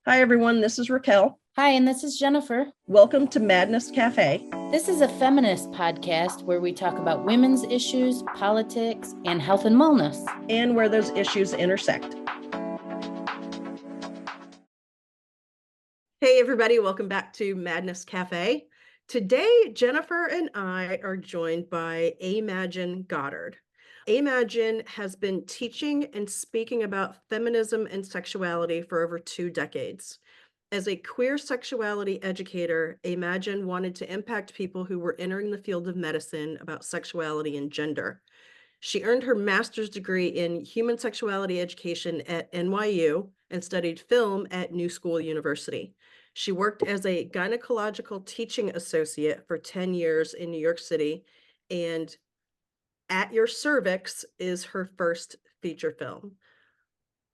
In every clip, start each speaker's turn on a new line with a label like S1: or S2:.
S1: Hi, everyone. This is Raquel.
S2: Hi, and this is Jennifer.
S1: Welcome to Madness Cafe.
S2: This is a feminist podcast where we talk about women's issues, politics, and health and wellness.
S1: And where those issues intersect. Hey, everybody. Welcome back to Madness Cafe. Today, Jennifer and I are joined by A'magine Goddard. A'magine has been teaching and speaking about feminism and sexuality for over 2 decades. As a queer sexuality educator, A'magine wanted to impact people who were entering the field of medicine about sexuality and gender. She earned her master's degree in Human Sexuality Education at NYU and studied film at New School University. She worked as a Gynecological Teaching Associate for 10 years in New York City, and At Your Cervix is her first feature film.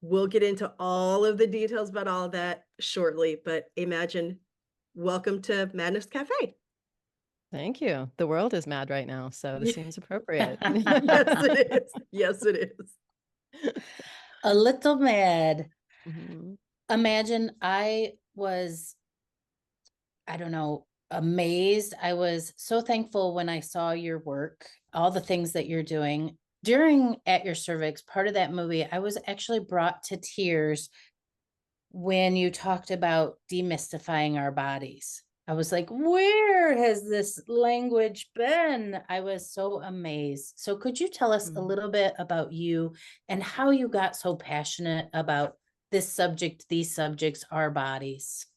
S1: We'll get into all of the details about all of that shortly, but A'magine, welcome to Madness Cafe.
S3: Thank you. The world is mad right now, so this seems appropriate.
S1: Yes, it is. Yes, it is.
S2: A little mad.
S3: Mm-hmm.
S2: Imagine I was, amazed. I was so thankful when I saw your work, all the things that you're doing. During At Your Cervix, part of that movie, I was actually brought to tears when you talked about demystifying our bodies. I was like, where has this language been? I was so amazed. So could you tell us a little bit about you and how you got so passionate about this subject, these subjects, our bodies?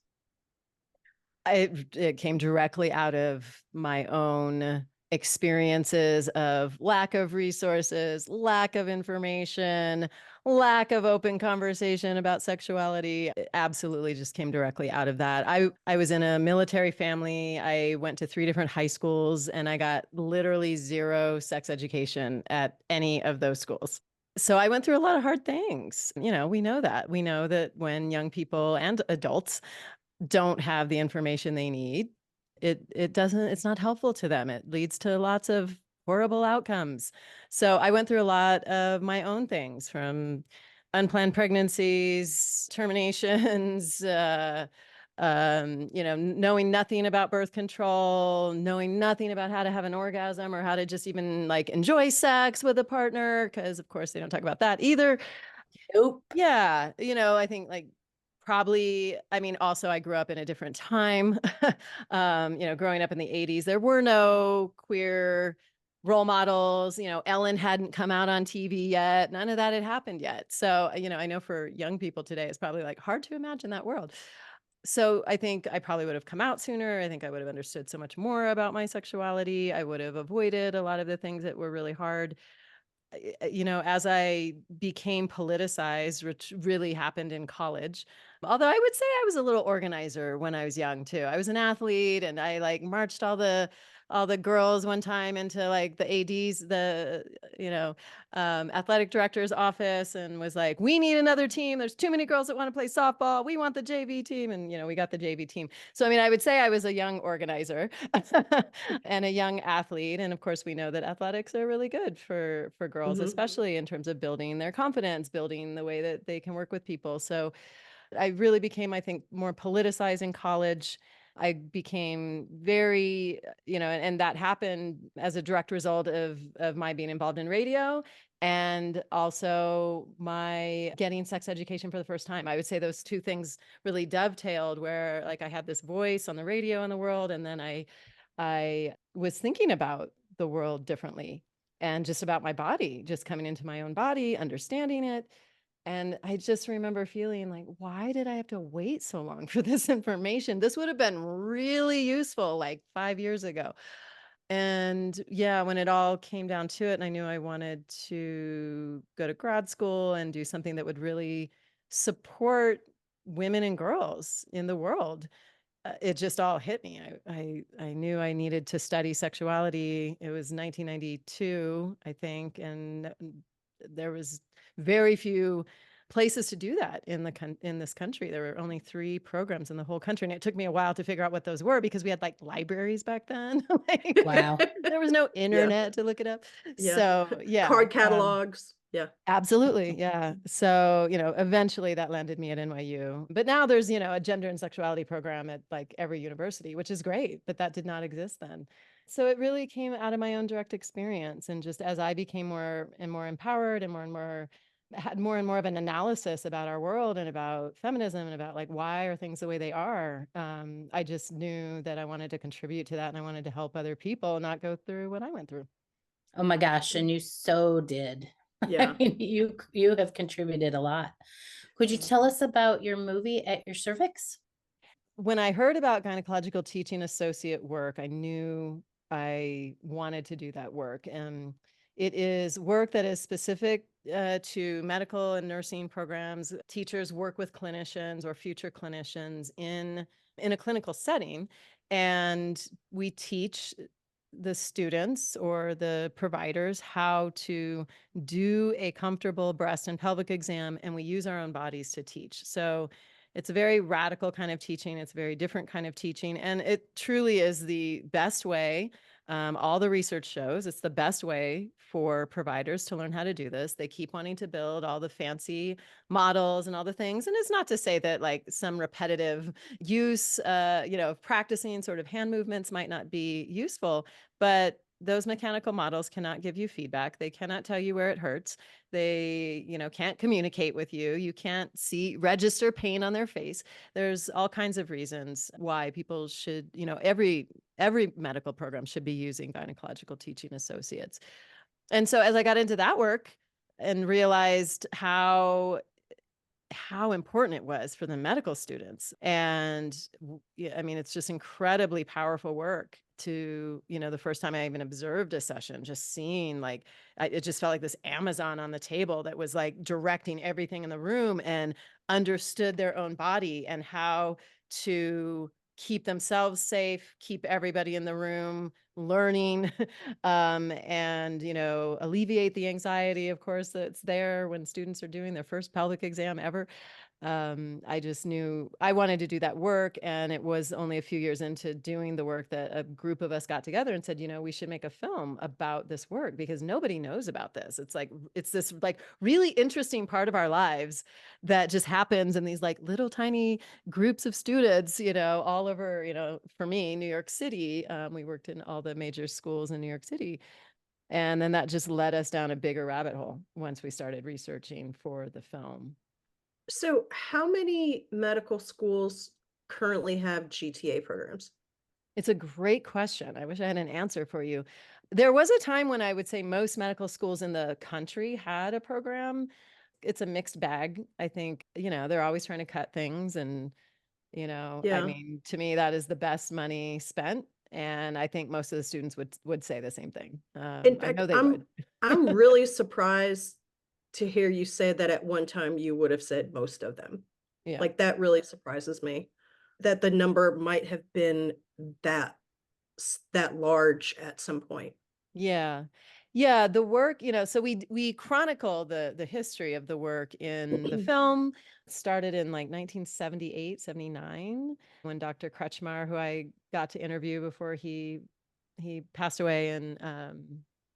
S3: It came directly out of my own experiences of lack of resources, lack of information, lack of open conversation about sexuality. It absolutely just came directly out of that. I was in a military family. I went to 3 different high schools, and I got literally 0 sex education at any of those schools. So I went through a lot of hard things. We know that. We know that when young people and adults don't have the information they need, it's not helpful to them. It leads to lots of horrible outcomes. So I went through a lot of my own things, from unplanned pregnancies, terminations, knowing nothing about birth control, knowing nothing about how to have an orgasm or how to just even like enjoy sex with a partner, because of course they don't talk about that either.
S2: Nope.
S3: Yeah, I think like also I grew up in a different time. Growing up in the 80s, there were no queer role models. Ellen hadn't come out on TV yet. None of that had happened yet. So, I know for young people today, it's probably like hard to imagine that world. So I think I probably would have come out sooner. I think I would have understood so much more about my sexuality. I would have avoided a lot of the things that were really hard. As I became politicized, which really happened in college. Although I would say I was a little organizer when I was young too. I was an athlete, and I like marched all the girls one time into like the AD's, athletic director's office, and was like, we need another team. There's too many girls that want to play softball. We want the JV team. And, we got the JV team. So, I would say I was a young organizer and a young athlete. And of course, we know that athletics are really good for girls, especially in terms of building their confidence, building the way that they can work with people. So I really became, I think, more politicized in college. I became very, and that happened as a direct result of my being involved in radio, and also my getting sex education for the first time. I would say those 2 things really dovetailed, where like I had this voice on the radio in the world, and then I was thinking about the world differently, and just about my body, just coming into my own body, understanding it. And I just remember feeling like, why did I have to wait so long for this information? This would have been really useful like 5 years ago. And yeah, when it all came down to it, and I knew I wanted to go to grad school and do something that would really support women and girls in the world, it just all hit me. I knew I needed to study sexuality. It was 1992, I think, and there was very few places to do that in in this country. There were only 3 programs in the whole country, and it took me a while to figure out what those were because we had like libraries back then. Like,
S2: Wow.
S3: there was no
S1: Yeah.
S3: internet to look it up.
S1: Yeah.
S3: So yeah,
S1: Card catalogs. Yeah.
S3: absolutely. Yeah. So, eventually that landed me at NYU. But now there's, a gender and sexuality program at like every university, which is great, but that did not exist then. So it really came out of my own direct experience. And just as I became more and more empowered and more had more and more of an analysis about our world and about feminism and about like why are things the way they are, I just knew that I wanted to contribute to that and I wanted to help other people not go through what I went through.
S2: Oh my gosh, and you so did.
S1: Yeah.
S2: I mean, you have contributed a lot. Could you
S3: Yeah.
S2: tell us about your movie At Your Cervix?
S3: When I heard about Gynecological Teaching Associate work, I knew I wanted to do that work. And it is work that is specific to medical and nursing programs. Teachers work with clinicians or future clinicians in a clinical setting, and we teach the students or the providers how to do a comfortable breast and pelvic exam, and we use our own bodies to teach. So it's a very radical kind of teaching. It's a very different kind of teaching. And it truly is the best way. All the research shows it's the best way for providers to learn how to do this. They keep wanting to build all the fancy models and all the things. And it's not to say that like some repetitive use, of practicing sort of hand movements might not be useful, but those mechanical models cannot give you feedback. They cannot tell you where it hurts. They, can't communicate with you. You can't register pain on their face. There's all kinds of reasons why people should, every medical program should be using gynecological teaching associates. And so as I got into that work and realized how important it was for the medical students. And yeah, I mean, it's just incredibly powerful work to, the first time I even observed a session, just seeing like, it just felt like this Amazon on the table that was like directing everything in the room and understood their own body and how to keep themselves safe, keep everybody in the room learning, and, alleviate the anxiety, of course, that's there when students are doing their first pelvic exam ever. I just knew I wanted to do that work. And it was only a few years into doing the work that a group of us got together and said, we should make a film about this work because nobody knows about this. It's this like really interesting part of our lives that just happens in these like little tiny groups of students, all over, for me, New York City. We worked in all the major schools in New York City. And then that just led us down a bigger rabbit hole once we started researching for the film.
S1: So how many medical schools currently have GTA programs?
S3: It's a great question. I wish I had an answer for you. There was a time when I would say most medical schools in the country had a program. It's a mixed bag. I think, they're always trying to cut things. And, I
S1: Yeah.
S3: mean, to me, that is the best money spent. And I think most of the students would say the same thing.
S1: In
S3: I
S1: fact,
S3: know they would.
S1: I'm really surprised to hear you say that at one time you would have said most of them.
S3: Yeah.
S1: Like that really surprises me that the number might have been that that large at some point.
S3: Yeah. Yeah, the work, so we chronicle the history of the work in the film. Started in like 1978, 79, when Dr. Kretschmar, who I got to interview before he passed away in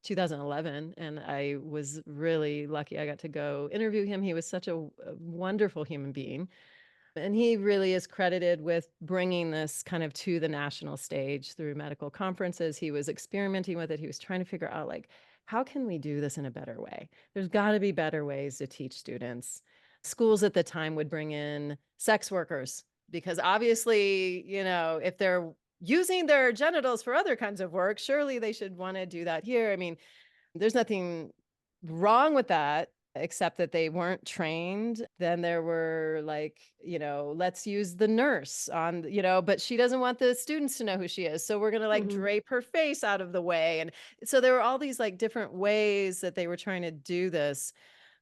S3: 2011, and I was really lucky I got to go interview him. He was such a wonderful human being. And he really is credited with bringing this kind of to the national stage through medical conferences. He was experimenting with it. He was trying to figure out, like, how can we do this in a better way? There's got to be better ways to teach students. Schools at the time would bring in sex workers because obviously, if they're using their genitals for other kinds of work, surely they should want to do that here. I mean, there's nothing wrong with that, except that they weren't trained. Then there were like, let's use the nurse on, but she doesn't want the students to know who she is. So we're going to like drape her face out of the way. And so there were all these like different ways that they were trying to do this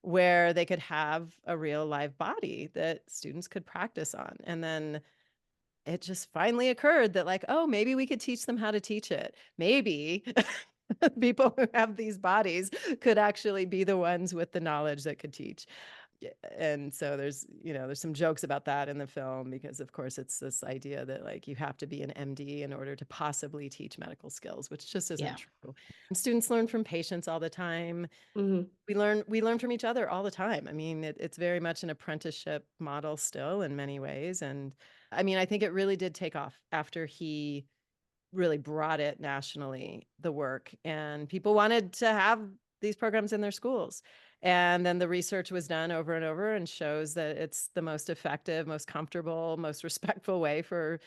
S3: where they could have a real live body that students could practice on. And then it just finally occurred that like, oh, maybe we could teach them how to teach it. Maybe people who have these bodies could actually be the ones with the knowledge that could teach. And so there's, there's some jokes about that in the film, because of course it's this idea that like you have to be an MD in order to possibly teach medical skills, which just isn't
S2: Yeah.
S3: true. And students learn from patients all the time.
S1: Mhm.
S3: We learn from each other all the time. I mean, it's very much an apprenticeship model still in many ways. And I mean, I think it really did take off after he really brought it nationally, the work, and people wanted to have these programs in their schools. And then the research was done over and over and shows that it's the most effective, most comfortable, most respectful way for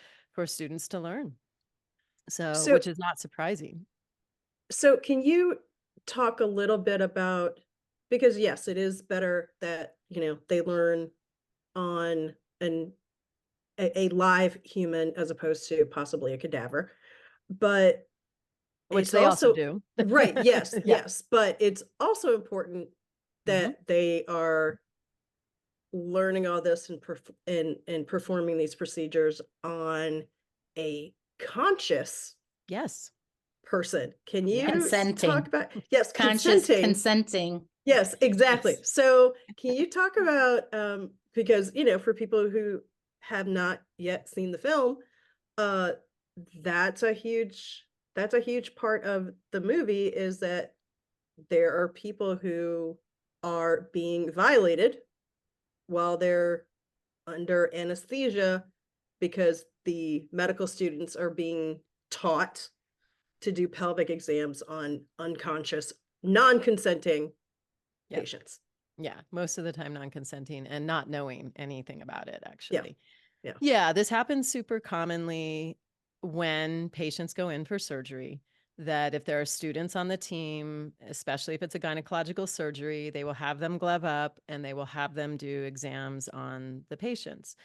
S3: students to learn. So,
S1: So
S3: which is not surprising.
S1: so can you talk a little bit about, because yes, it is better that, they learn on a live human as opposed to possibly a cadaver. But
S3: Which
S1: it's
S3: they also
S1: also
S3: do.
S1: right, yes,
S3: Yeah.
S1: yes, but it's also important
S3: Mhm.
S1: that they are learning all this and performing these procedures on a conscious
S3: Yes.
S1: person. Can
S3: Yes.
S1: you talk
S2: Consenting,
S1: about, yes,
S2: conscious
S1: consenting?
S2: consenting.
S1: Yes, exactly.
S2: Yes.
S1: So can you talk about, because, for people who have not yet seen the film, uh, that's a huge part of the movie, is that there are people who are being violated while they're under anesthesia because the medical students are being taught to do pelvic exams on unconscious, non-consenting
S3: Yeah.
S1: patients.
S3: Yeah. Most of the time non-consenting and not knowing anything about it,
S1: Yeah.
S3: actually.
S1: Yeah.
S3: Yeah, this happens super commonly when patients go in for surgery, that if there are students on the team, especially if it's a gynecological surgery, they will have them glove up and they will have them do exams on the patients.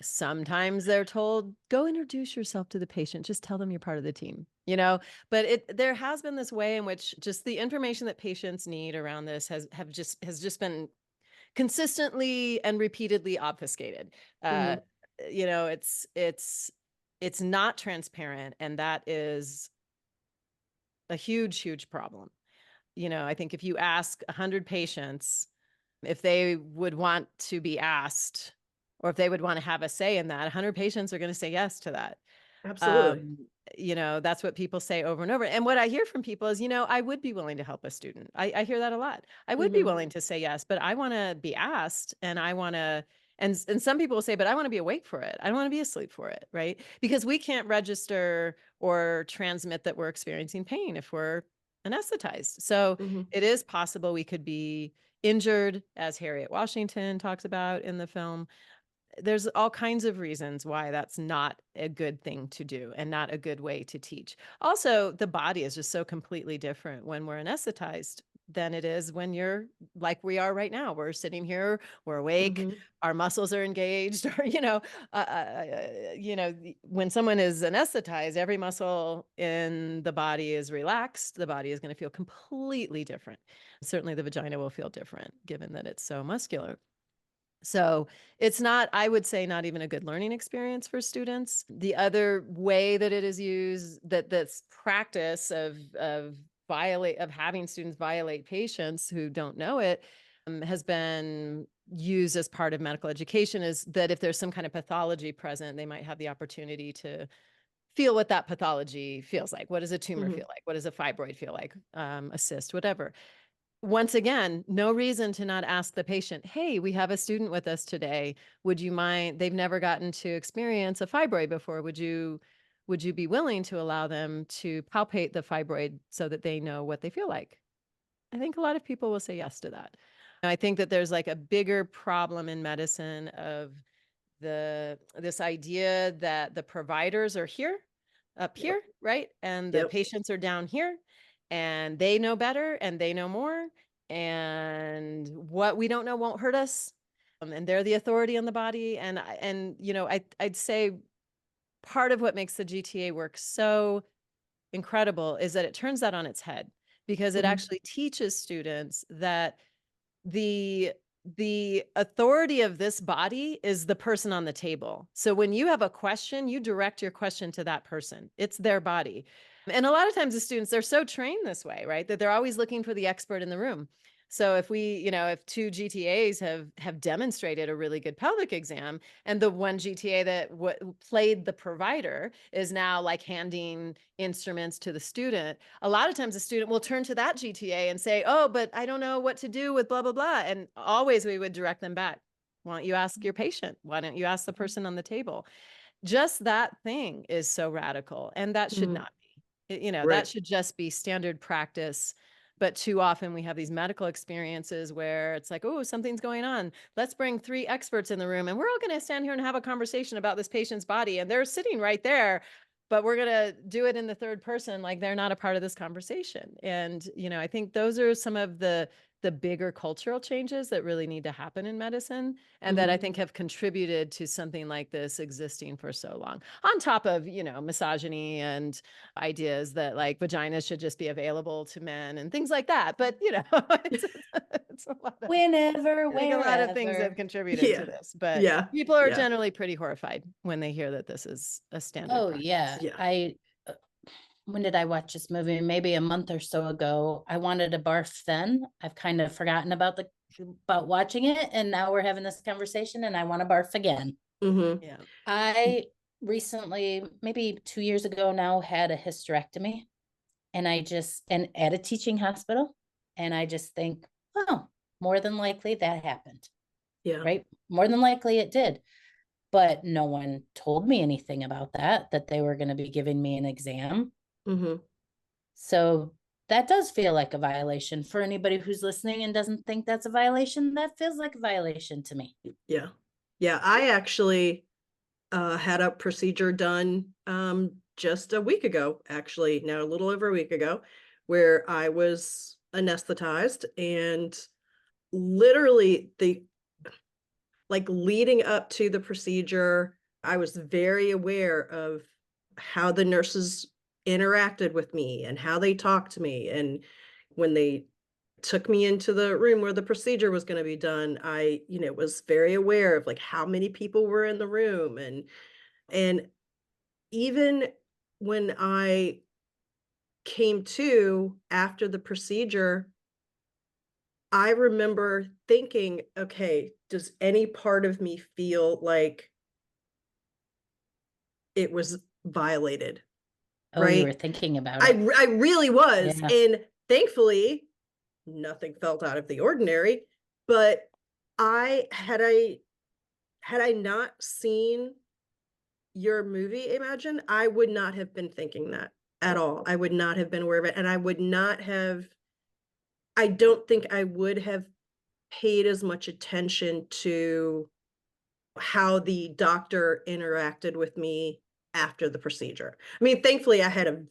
S3: Sometimes they're told, go introduce yourself to the patient, just tell them you're part of the team, but there has been this way in which just the information that patients need around this has just been consistently and repeatedly obfuscated. Uh,
S1: Mhm.
S3: it's not transparent, and that is a huge problem. I think if you ask 100 patients if they would want to be asked, or if they would want to have a say in that, 100 patients are going to say yes to that.
S1: Absolutely.
S3: Um, that's what people say over and over. And what I hear from people is, I would be willing to help a student. I hear that a lot. I would be
S1: Mhm.
S3: willing to say yes, but I want to be asked, and I want to, and some people will say, but I want to be awake for it. I don't want to be asleep for it, right? Because we can't register or transmit that we're experiencing pain if we're anesthetized. So
S1: Mhm.
S3: it is possible we could be injured, as Harriet Washington talks about in the film. There's all kinds of reasons why that's not a good thing to do and not a good way to teach. Also, the body is just so completely different when we're anesthetized than it is when you're like we are right now. We're sitting here, we're awake,
S1: Mhm.
S3: our muscles are engaged, or when someone is anesthetized, every muscle in the body is relaxed. The body is going to feel completely different. Certainly, the vagina will feel different, given that it's so muscular. So it's not, I would say, not even a good learning experience for students. The other way that it is used, that's practice of having students violate patients who don't know it, has been used as part of medical education, is that if there's some kind of pathology present, they might have the opportunity to feel what that pathology feels like. What does a tumor
S1: Mhm.
S3: feel like? What does a fibroid feel like? A cyst, whatever. Once again, no reason to not ask the patient, hey, we have a student with us today. Would you mind? They've never gotten to experience a fibroid before. Would you be willing to allow them to palpate the fibroid so that they know what they feel like? I think a lot of people will say yes to that. I think that there's like a bigger problem in medicine of this idea that the providers are up
S1: Yep.
S3: here, right? And the
S1: Yep.
S3: patients are down here, and they know better and they know more. And what we don't know won't hurt us. And they're the authority on the body. I'd say part of what makes the GTA work so incredible is that it turns that on its head, because it
S1: Mhm.
S3: actually teaches students that the the authority of this body is the person on the table. So when you have a question, you direct your question to that person. It's their body. And a lot of times the students, they're so trained this way, right? That they're always looking for the expert in the room. So if if two GTAs have demonstrated a really good pelvic exam, and the one GTA that played the provider is now like handing instruments to the student, a lot of times the student will turn to that GTA and say, "Oh, but I don't know what to do with blah, blah, blah." And always we would direct them back. Why don't you ask your patient? Why don't you ask the person on the table? Just that thing is so radical, and that should
S1: Mhm.
S3: not be. That
S1: Right.
S3: should just be standard practice. But too often we have these medical experiences where it's like, oh, something's going on. Let's bring 3 experts in the room, and we're all going to stand here and have a conversation about this patient's body. And they're sitting right there, but we're going to do it in the third person, like they're not a part of this conversation. And, I think those are some of the bigger cultural changes that really need to happen in medicine, and that I
S1: Mhm.
S3: think have contributed to something like this existing for so long. On top of, misogyny and ideas that like vaginas should just be available to men and things like that. But, it's, it's a lot of,
S2: Whenever,
S3: I think a lot of things have
S2: wherever.
S3: contributed to
S1: Yeah.
S3: this, but
S1: Yeah.
S3: people are
S1: Yeah.
S3: generally pretty horrified when they hear that this is a standard
S2: Oh,
S3: practice.
S2: yeah.
S1: Yeah.
S2: Uh, when did I watch this movie? Maybe a month or so ago. I wanted to barf then. I've kind of forgotten about watching it, and now we're having this conversation and I want to barf again.
S1: Mhm.
S3: Yeah.
S2: I recently, maybe 2 years ago now, had a hysterectomy, and and at a teaching hospital, and I just think, oh, more than likely that happened,
S1: Yeah.
S2: right? More than likely it did. But no one told me anything about that they were going to be giving me an exam.
S1: Mhm.
S2: So that does feel like a violation for anybody who's listening and doesn't think that's a violation. That feels like a violation to me.
S1: Yeah. Yeah, I actually had a procedure done just a week ago, actually, now a little over a week ago, where I was anesthetized, and literally the like leading up to the procedure, I was very aware of how the nurses interacted with me and how they talked to me. And when they took me into the room where the procedure was going to be done, I, was very aware of like how many people were in the room. And even when I came to after the procedure, I remember thinking, okay, does any part of me feel like it was violated,
S2: Oh, you were
S1: right?
S2: thinking about
S1: I
S2: it.
S1: I really was,
S2: Yeah.
S1: and thankfully, nothing felt out of the ordinary, but I had I not seen your movie, Imagine, I would not have been thinking that at all. I would not have been aware of it, and I don't think I would have paid as much attention to how the doctor interacted with me after the procedure. I mean, thankfully, I had a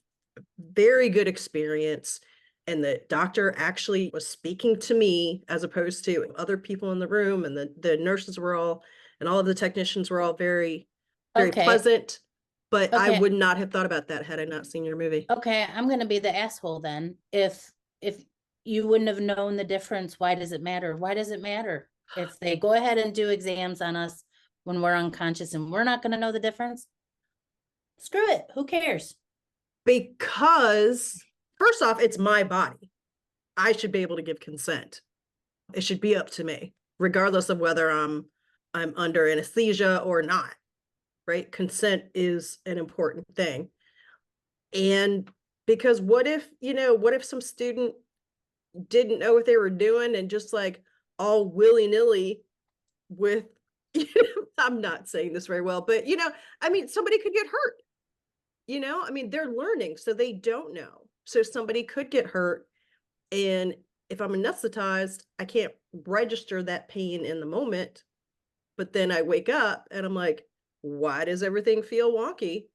S1: very good experience, and the doctor actually was speaking to me as opposed to other people in the room, and the nurses were all and all of the technicians were all very, very
S2: Okay.
S1: pleasant, but I
S2: Okay.
S1: would not have thought about that had I not seen your movie.
S2: Okay. I'm going to be the asshole then. If you wouldn't have known the difference, why does it matter? Why does it matter if they go ahead and do exams on us when we're unconscious and we're not going to know the difference? Screw it. Who cares?
S1: Because first off, it's my body. I should be able to give consent. It should be up to me, regardless of whether I'm under anesthesia or not, right? Consent is an important thing. And because what if some student didn't know what they were doing and just like all willy-nilly with I'm not saying this very well, but I mean, somebody could get hurt. I mean, they're learning, so they don't know. So somebody could get hurt. And if I'm anesthetized, I can't register that pain in the moment. But then I wake up and I'm like, why does everything feel wonky?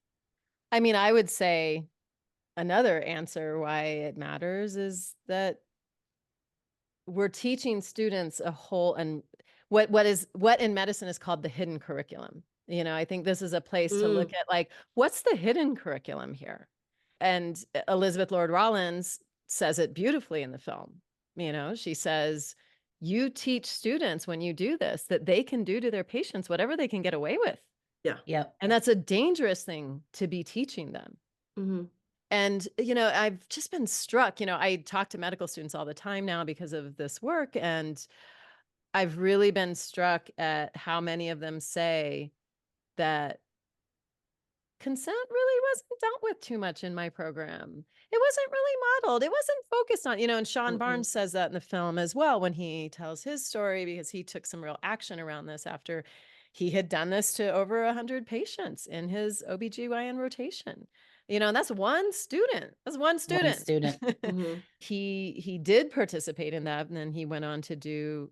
S3: I mean, I would say another answer why it matters is that we're teaching students a whole and what in medicine is called the hidden curriculum. I think this is a place to look
S1: Mm,
S3: at like, what's the hidden curriculum here? And Elizabeth Lord Rollins says it beautifully in the film. She says, you teach students when you do this that they can do to their patients whatever they can get away with.
S1: yeah.
S2: Yep.
S3: And that's a dangerous thing to be teaching them.
S1: Hmm.
S3: And, I've just been struck, I talk to medical students all the time now because of this work. And I've really been struck at how many of them say that consent really wasn't dealt with too much in my program. It wasn't really modeled. It wasn't focused on, and Sean Barnes says that in the film as well when he tells his story, because he took some real action around this after he had done this to over 100 patients in his OBGYN rotation. And that's one student. That's one student.
S2: One student.
S3: He did participate in that, and then he went on to do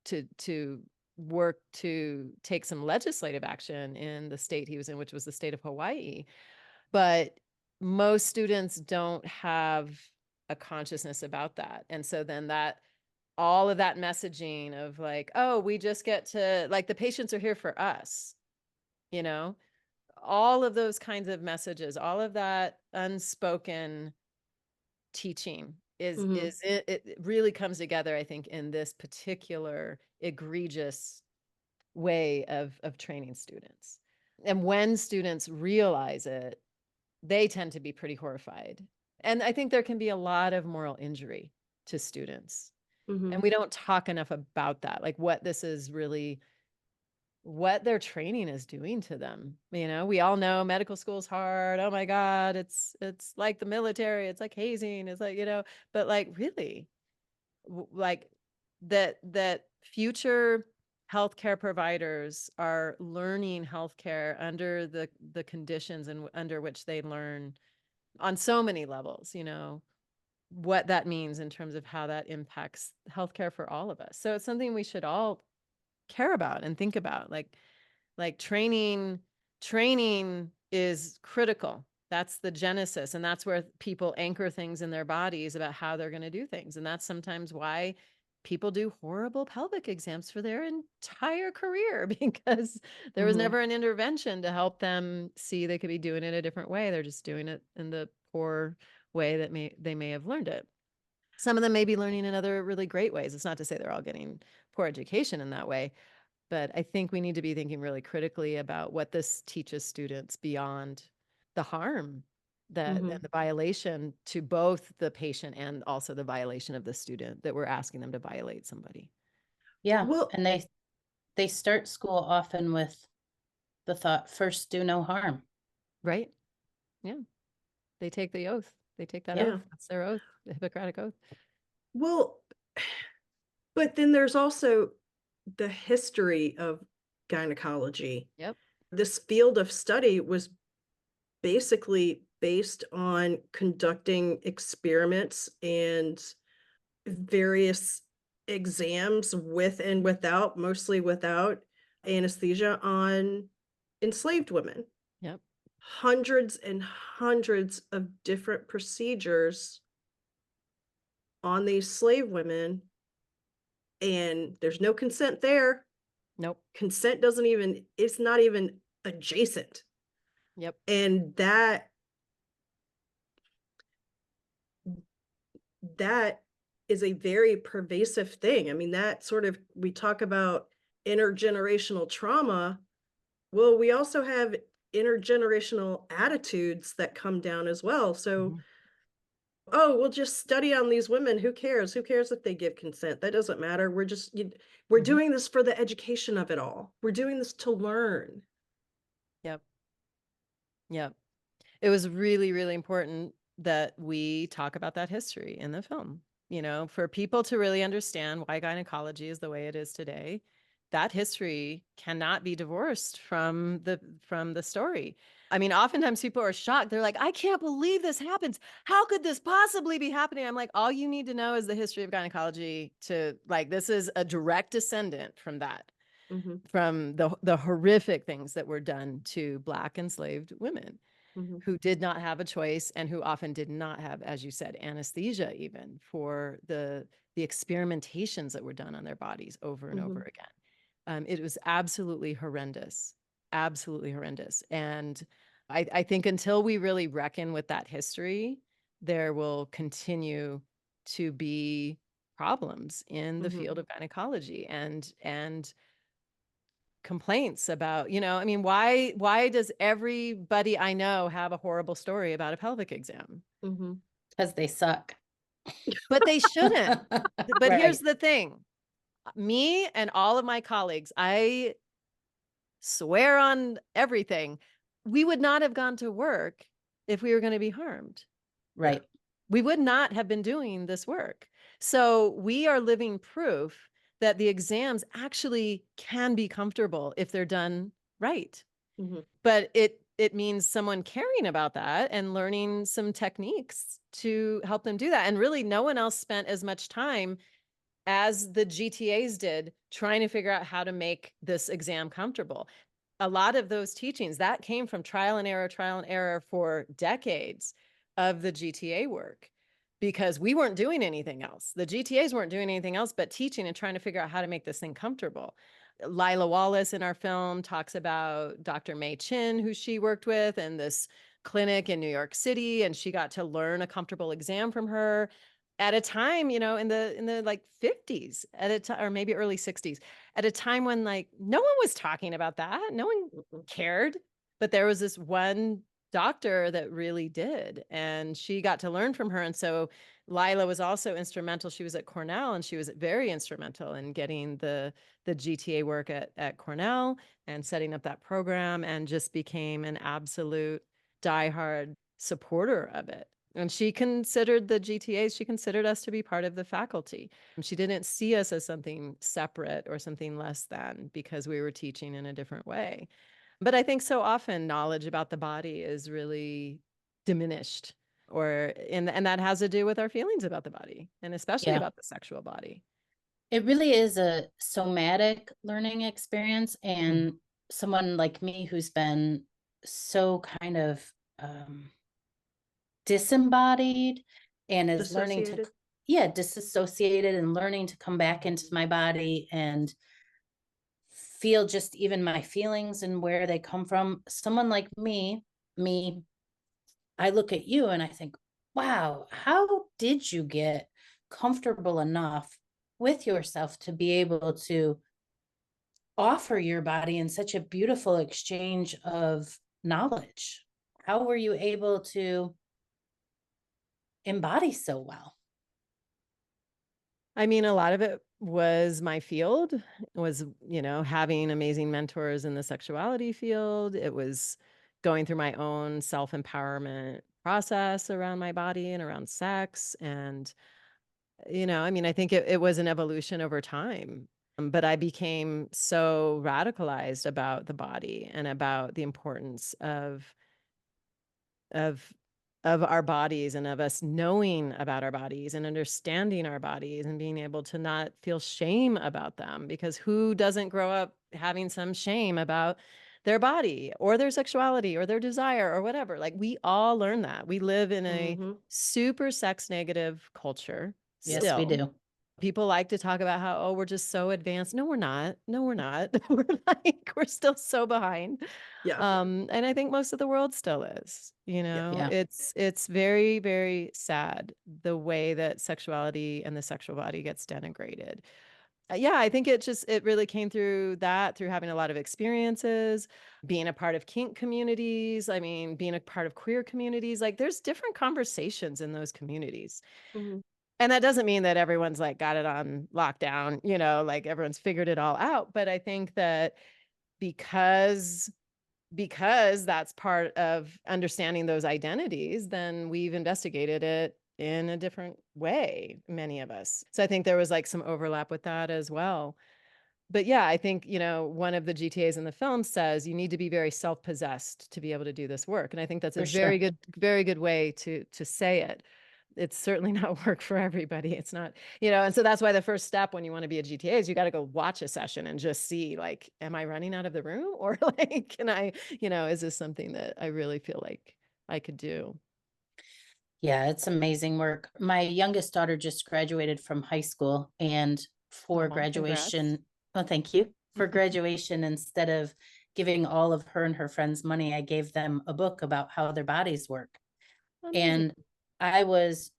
S3: to work to take some legislative action in the state he was in, which was the state of Hawaii. But most students don't have a consciousness about that. And so then all of that messaging of like, oh, we just get to, like, the patients are here for us, all of those kinds of messages, all of that unspoken teaching it really comes together, I think, in this particular egregious way of training students. And when students realize it, they tend to be pretty horrified. And I think there can be a lot of moral injury to students. And we don't talk enough about that, like what this is really, what their training is doing to them. We all know medical school's hard. Oh my God, it's like the military. It's like hazing. It's like, but like really, like that future healthcare providers are learning healthcare under the conditions and under which they learn on so many levels, what that means in terms of how that impacts healthcare for all of us. So it's something we should all care about and think about. Like training is critical. That's the genesis. And that's where people anchor things in their bodies about how they're going to do things. And that's sometimes why people do horrible pelvic exams for their entire career, because there was never an intervention to help them see they could be doing it a different way. They're just doing it in the poor way that they may have learned it. Some of them may be learning in other really great ways. It's not to say they're all getting poor education in that way, but I think we need to be thinking really critically about what this teaches students beyond the harm that and the violation to both the patient and also the violation of the student, that we're asking them to violate somebody.
S2: Yeah.
S1: Well,
S2: And they start school often with the thought, first do no harm.
S3: Right. Yeah. They take the oath. They take that
S2: Yeah.
S3: oath. That's their oath, the Hippocratic Oath.
S1: well, but then there's also the history of gynecology.
S3: Yep.
S1: This field of study was basically based on conducting experiments and various exams with and without, mostly without anesthesia, on enslaved women.
S3: Yep.
S1: Hundreds and hundreds of different procedures on these slave women, and there's no consent there.
S3: Nope.
S1: Consent it's not even adjacent.
S3: Yep.
S1: And that is a very pervasive thing. I mean, that sort of, we talk about intergenerational trauma. Well, we also have intergenerational attitudes that come down as well. So, oh, we'll just study on these women. Who cares? Who cares if they give consent? That doesn't matter. We're doing this for the education of it all. We're doing this to learn.
S3: Yep. Yep. It was really, really important that we talk about that history in the film, for people to really understand why gynecology is the way it is today. That history cannot be divorced from the story. I mean, oftentimes people are shocked. They're like, I can't believe this happens. How could this possibly be happening? I'm like, all you need to know is the history of gynecology this is a direct descendant from that, from the horrific things that were done to Black enslaved women who did not have a choice, and who often did not have, as you said, anesthesia even for the experimentations that were done on their bodies over and over again. It was absolutely horrendous, absolutely horrendous. And I think until we really reckon with that history, there will continue to be problems in the field of gynecology. And complaints about, I mean, why does everybody I know have a horrible story about a pelvic exam?
S2: Because they suck.
S3: But they shouldn't. But here's
S2: Right.
S3: the thing. Me and all of my colleagues, I swear on everything, we would not have gone to work if we were going to be harmed.
S2: Right.
S3: We would not have been doing this work. So we are living proof that the exams actually can be comfortable if they're done right. But it means someone caring about that and learning some techniques to help them do that. And really, no one else spent as much time as the GTAs did trying to figure out how to make this exam comfortable. A lot of those teachings that came from trial and error for decades of the GTA work, because we weren't doing anything else. The GTAs weren't doing anything else but teaching and trying to figure out how to make this thing comfortable. Lila Wallace in our film talks about Dr. May Chin, who she worked with, and this clinic in New York City, and she got to learn a comfortable exam from her at a time, in the like 50s, at a time, or maybe early 60s, at a time when like no one was talking about that. No one cared. But there was this one doctor that really did, and she got to learn from her. And so Lila was also instrumental. She was at Cornell, and she was very instrumental in getting the GTA work at Cornell and setting up that program, and just became an absolute diehard supporter of it. And she considered the GTAs, she considered us to be part of the faculty. She didn't see us as something separate or something less than because we were teaching in a different way. But I think so often knowledge about the body is really diminished, and that has to do with our feelings about the body, and especially
S2: Yeah.
S3: about the sexual body.
S2: It really is a somatic learning experience. And someone like me who's been so kind of disembodied and is learning to, disassociated, and learning to come back into my body and feel just even my feelings and where they come from. Someone like me, I look at you and I think, wow, how did you get comfortable enough with yourself to be able to offer your body in such a beautiful exchange of knowledge? How were you able to embody so well?
S3: I mean, a lot of it was my field, was, having amazing mentors in the sexuality field. It was going through my own self-empowerment process around my body and around sex. And, I mean, I think it was an evolution over time. But I became so radicalized about the body and about the importance of of our bodies, and of us knowing about our bodies and understanding our bodies and being able to not feel shame about them, because who doesn't grow up having some shame about their body or their sexuality or their desire or whatever? Like, we all learn that. We live in a super sex negative culture.
S2: Yes, we do.
S3: People like to talk about how, oh, we're just so advanced. No, we're not. No, we're not. we're still so behind.
S1: Yeah.
S3: And I think most of the world still is,
S2: Yeah.
S3: it's very, very sad the way that sexuality and the sexual body gets denigrated. Yeah, I think it really came through having a lot of experiences, being a part of kink communities. I mean, being a part of queer communities. Like, there's different conversations in those communities. And that doesn't mean that everyone's like got it on lockdown, like everyone's figured it all out. But I think that because that's part of understanding those identities, then we've investigated it in a different way, many of us. So I think there was like some overlap with that as well. But yeah, I think, one of the GTAs in the film says you need to be very self-possessed to be able to do this work. And I think that's a very good way to say it. It's certainly not work for everybody. It's not, and so that's why the first step when you want to be a GTA is you got to go watch a session and just see, like, am I running out of the room, or like, can I, is this something that I really feel like I could do?
S2: Yeah, it's amazing work. My youngest daughter just graduated from high school, and for graduation, oh, thank you. For graduation, instead of giving all of her and her friends money, I gave them a book about how their bodies work. And I was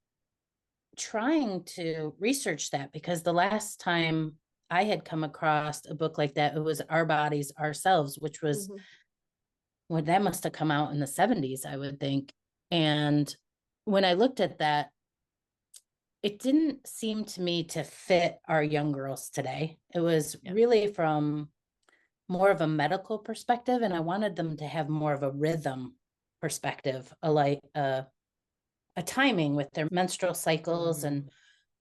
S2: trying to research that because the last time I had come across a book like that. It was Our Bodies, Ourselves, which was,
S1: Mhm.
S2: well, that must have come out in the 70s, I would think. And when I looked at that, it didn't seem to me to fit our young girls today. It was
S3: Yeah.
S2: really from more of a medical perspective, and I wanted them to have more of a rhythm perspective, a timing with their menstrual cycles, and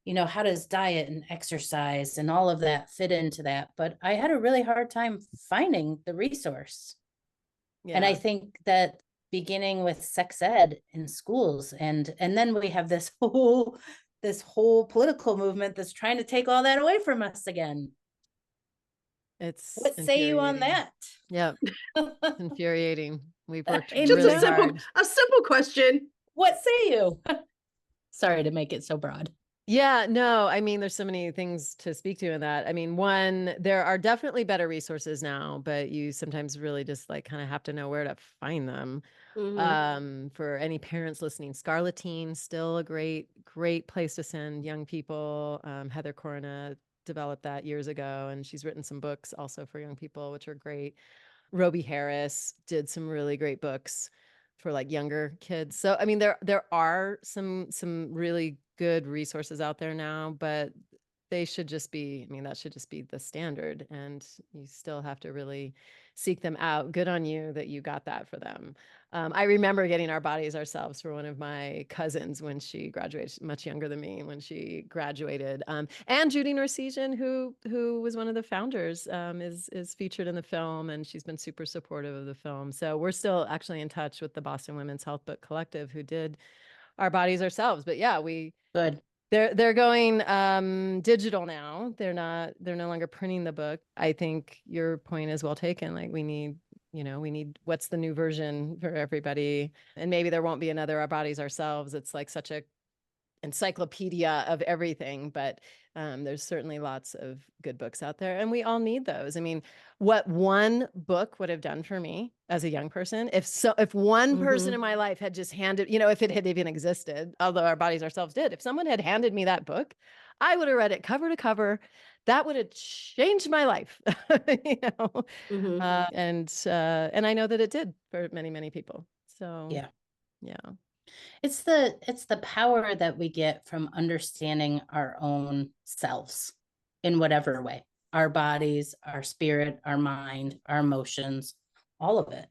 S2: how does diet and exercise and all of that fit into that. But I had a really hard time finding the resource. And I
S3: Yeah.
S2: think that beginning with sex ed in schools, and then we have this whole political movement that's trying to take all that away from us again.
S3: It's
S2: What say you on
S3: infuriating.
S2: that?
S3: Yeah. It's infuriating. We've worked
S2: I
S1: Just
S3: really
S2: know.
S3: hard.
S1: a simple question.
S2: What say you? Sorry to make it so broad.
S3: Yeah, no, I mean, there's so many things to speak to in that. I mean, one, there are definitely better resources now, but you sometimes really just like kind of have to know where to find them.
S1: Mhm.
S3: For any parents listening, Scarletine, still a great place to send young people. Heather Corona developed that years ago, and she's written some books also for young people, which are great. Roby Harris did some really great books for like younger kids. So I mean, there are some really good resources out there now, but they should just be, I mean, that should just be the standard, and you still have to really seek them out. Good on you that you got that for them. I remember getting Our Bodies Ourselves for one of my cousins when she graduated, much younger than me, when she graduated. And Judy Norcesian, who was one of the founders, is featured in the film, and she's been super supportive of the film. So we're still actually in touch with the Boston Women's Health Book Collective, who did Our Bodies Ourselves. But yeah,
S2: Good.
S3: they're going digital now. They're no longer printing the book. I think your point is well taken. Like we need what's the new version for everybody. And maybe there won't be another Our Bodies Ourselves. It's like such a encyclopedia of everything, but there's certainly lots of good books out there, and we all need those. I mean, what one book would have done for me as a young person, if one person in
S1: Mhm.
S3: my life had just handed, if it had even existed, although Our Bodies Ourselves did, if someone had handed me that book, I would have read it cover to cover. That would have changed my life, you know.
S1: Mhm.
S3: And I know that it did for many people. So
S2: Yeah.
S3: yeah.
S2: It's the power that we get from understanding our own selves in whatever way. Our bodies, our spirit, our mind, our emotions, all of it.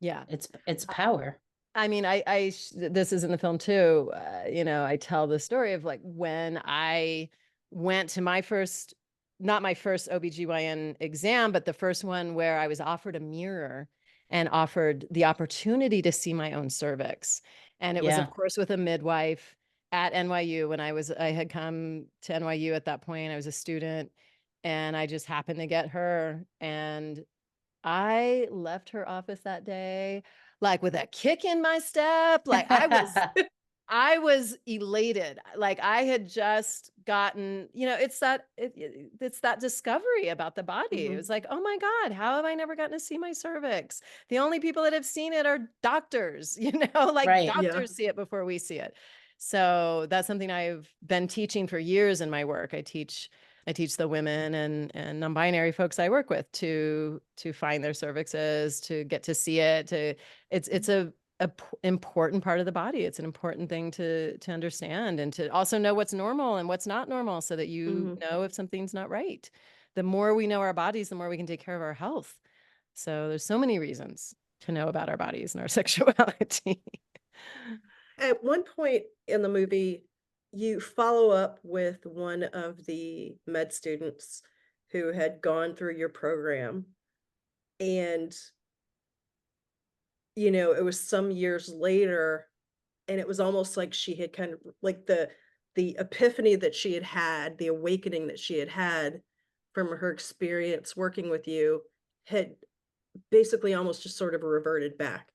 S3: Yeah.
S2: It's power.
S3: I mean, this is in the film too. I tell the story of like when I went to not my first OBGYN exam, but the first one where I was offered a mirror and offered the opportunity to see my own cervix. And it was,
S2: Yeah.
S3: of course, with a midwife at NYU when I had come to NYU at that point. I was a student, and I just happened to get her. And I left her office that day like with a kick in my step. Like I was elated. Like I had just gotten, it's that discovery about the body. It
S1: Mhm.
S3: was like, oh my God, how have I never gotten to see my cervix? The only people that have seen it are doctors, like
S2: Right.
S1: Yeah.
S3: doctors see it before we see it. So that's something I've been teaching for years in my work. I teach the women and non-binary folks I work with to find their cervixes, to get to see it, it's a important part of the body. It's an important thing to understand, and to also know what's normal and what's not normal, so that you
S1: Mhm.
S3: know if something's not right. The more we know our bodies, the more we can take care of our health. So there's so many reasons to know about our bodies and our sexuality.
S1: At one point in the movie, you follow up with one of the med students who had gone through your program, and, it was some years later, and it was almost like she had kind of like the epiphany that she had had, the awakening that she had had from her experience working with you had basically almost just sort of reverted back.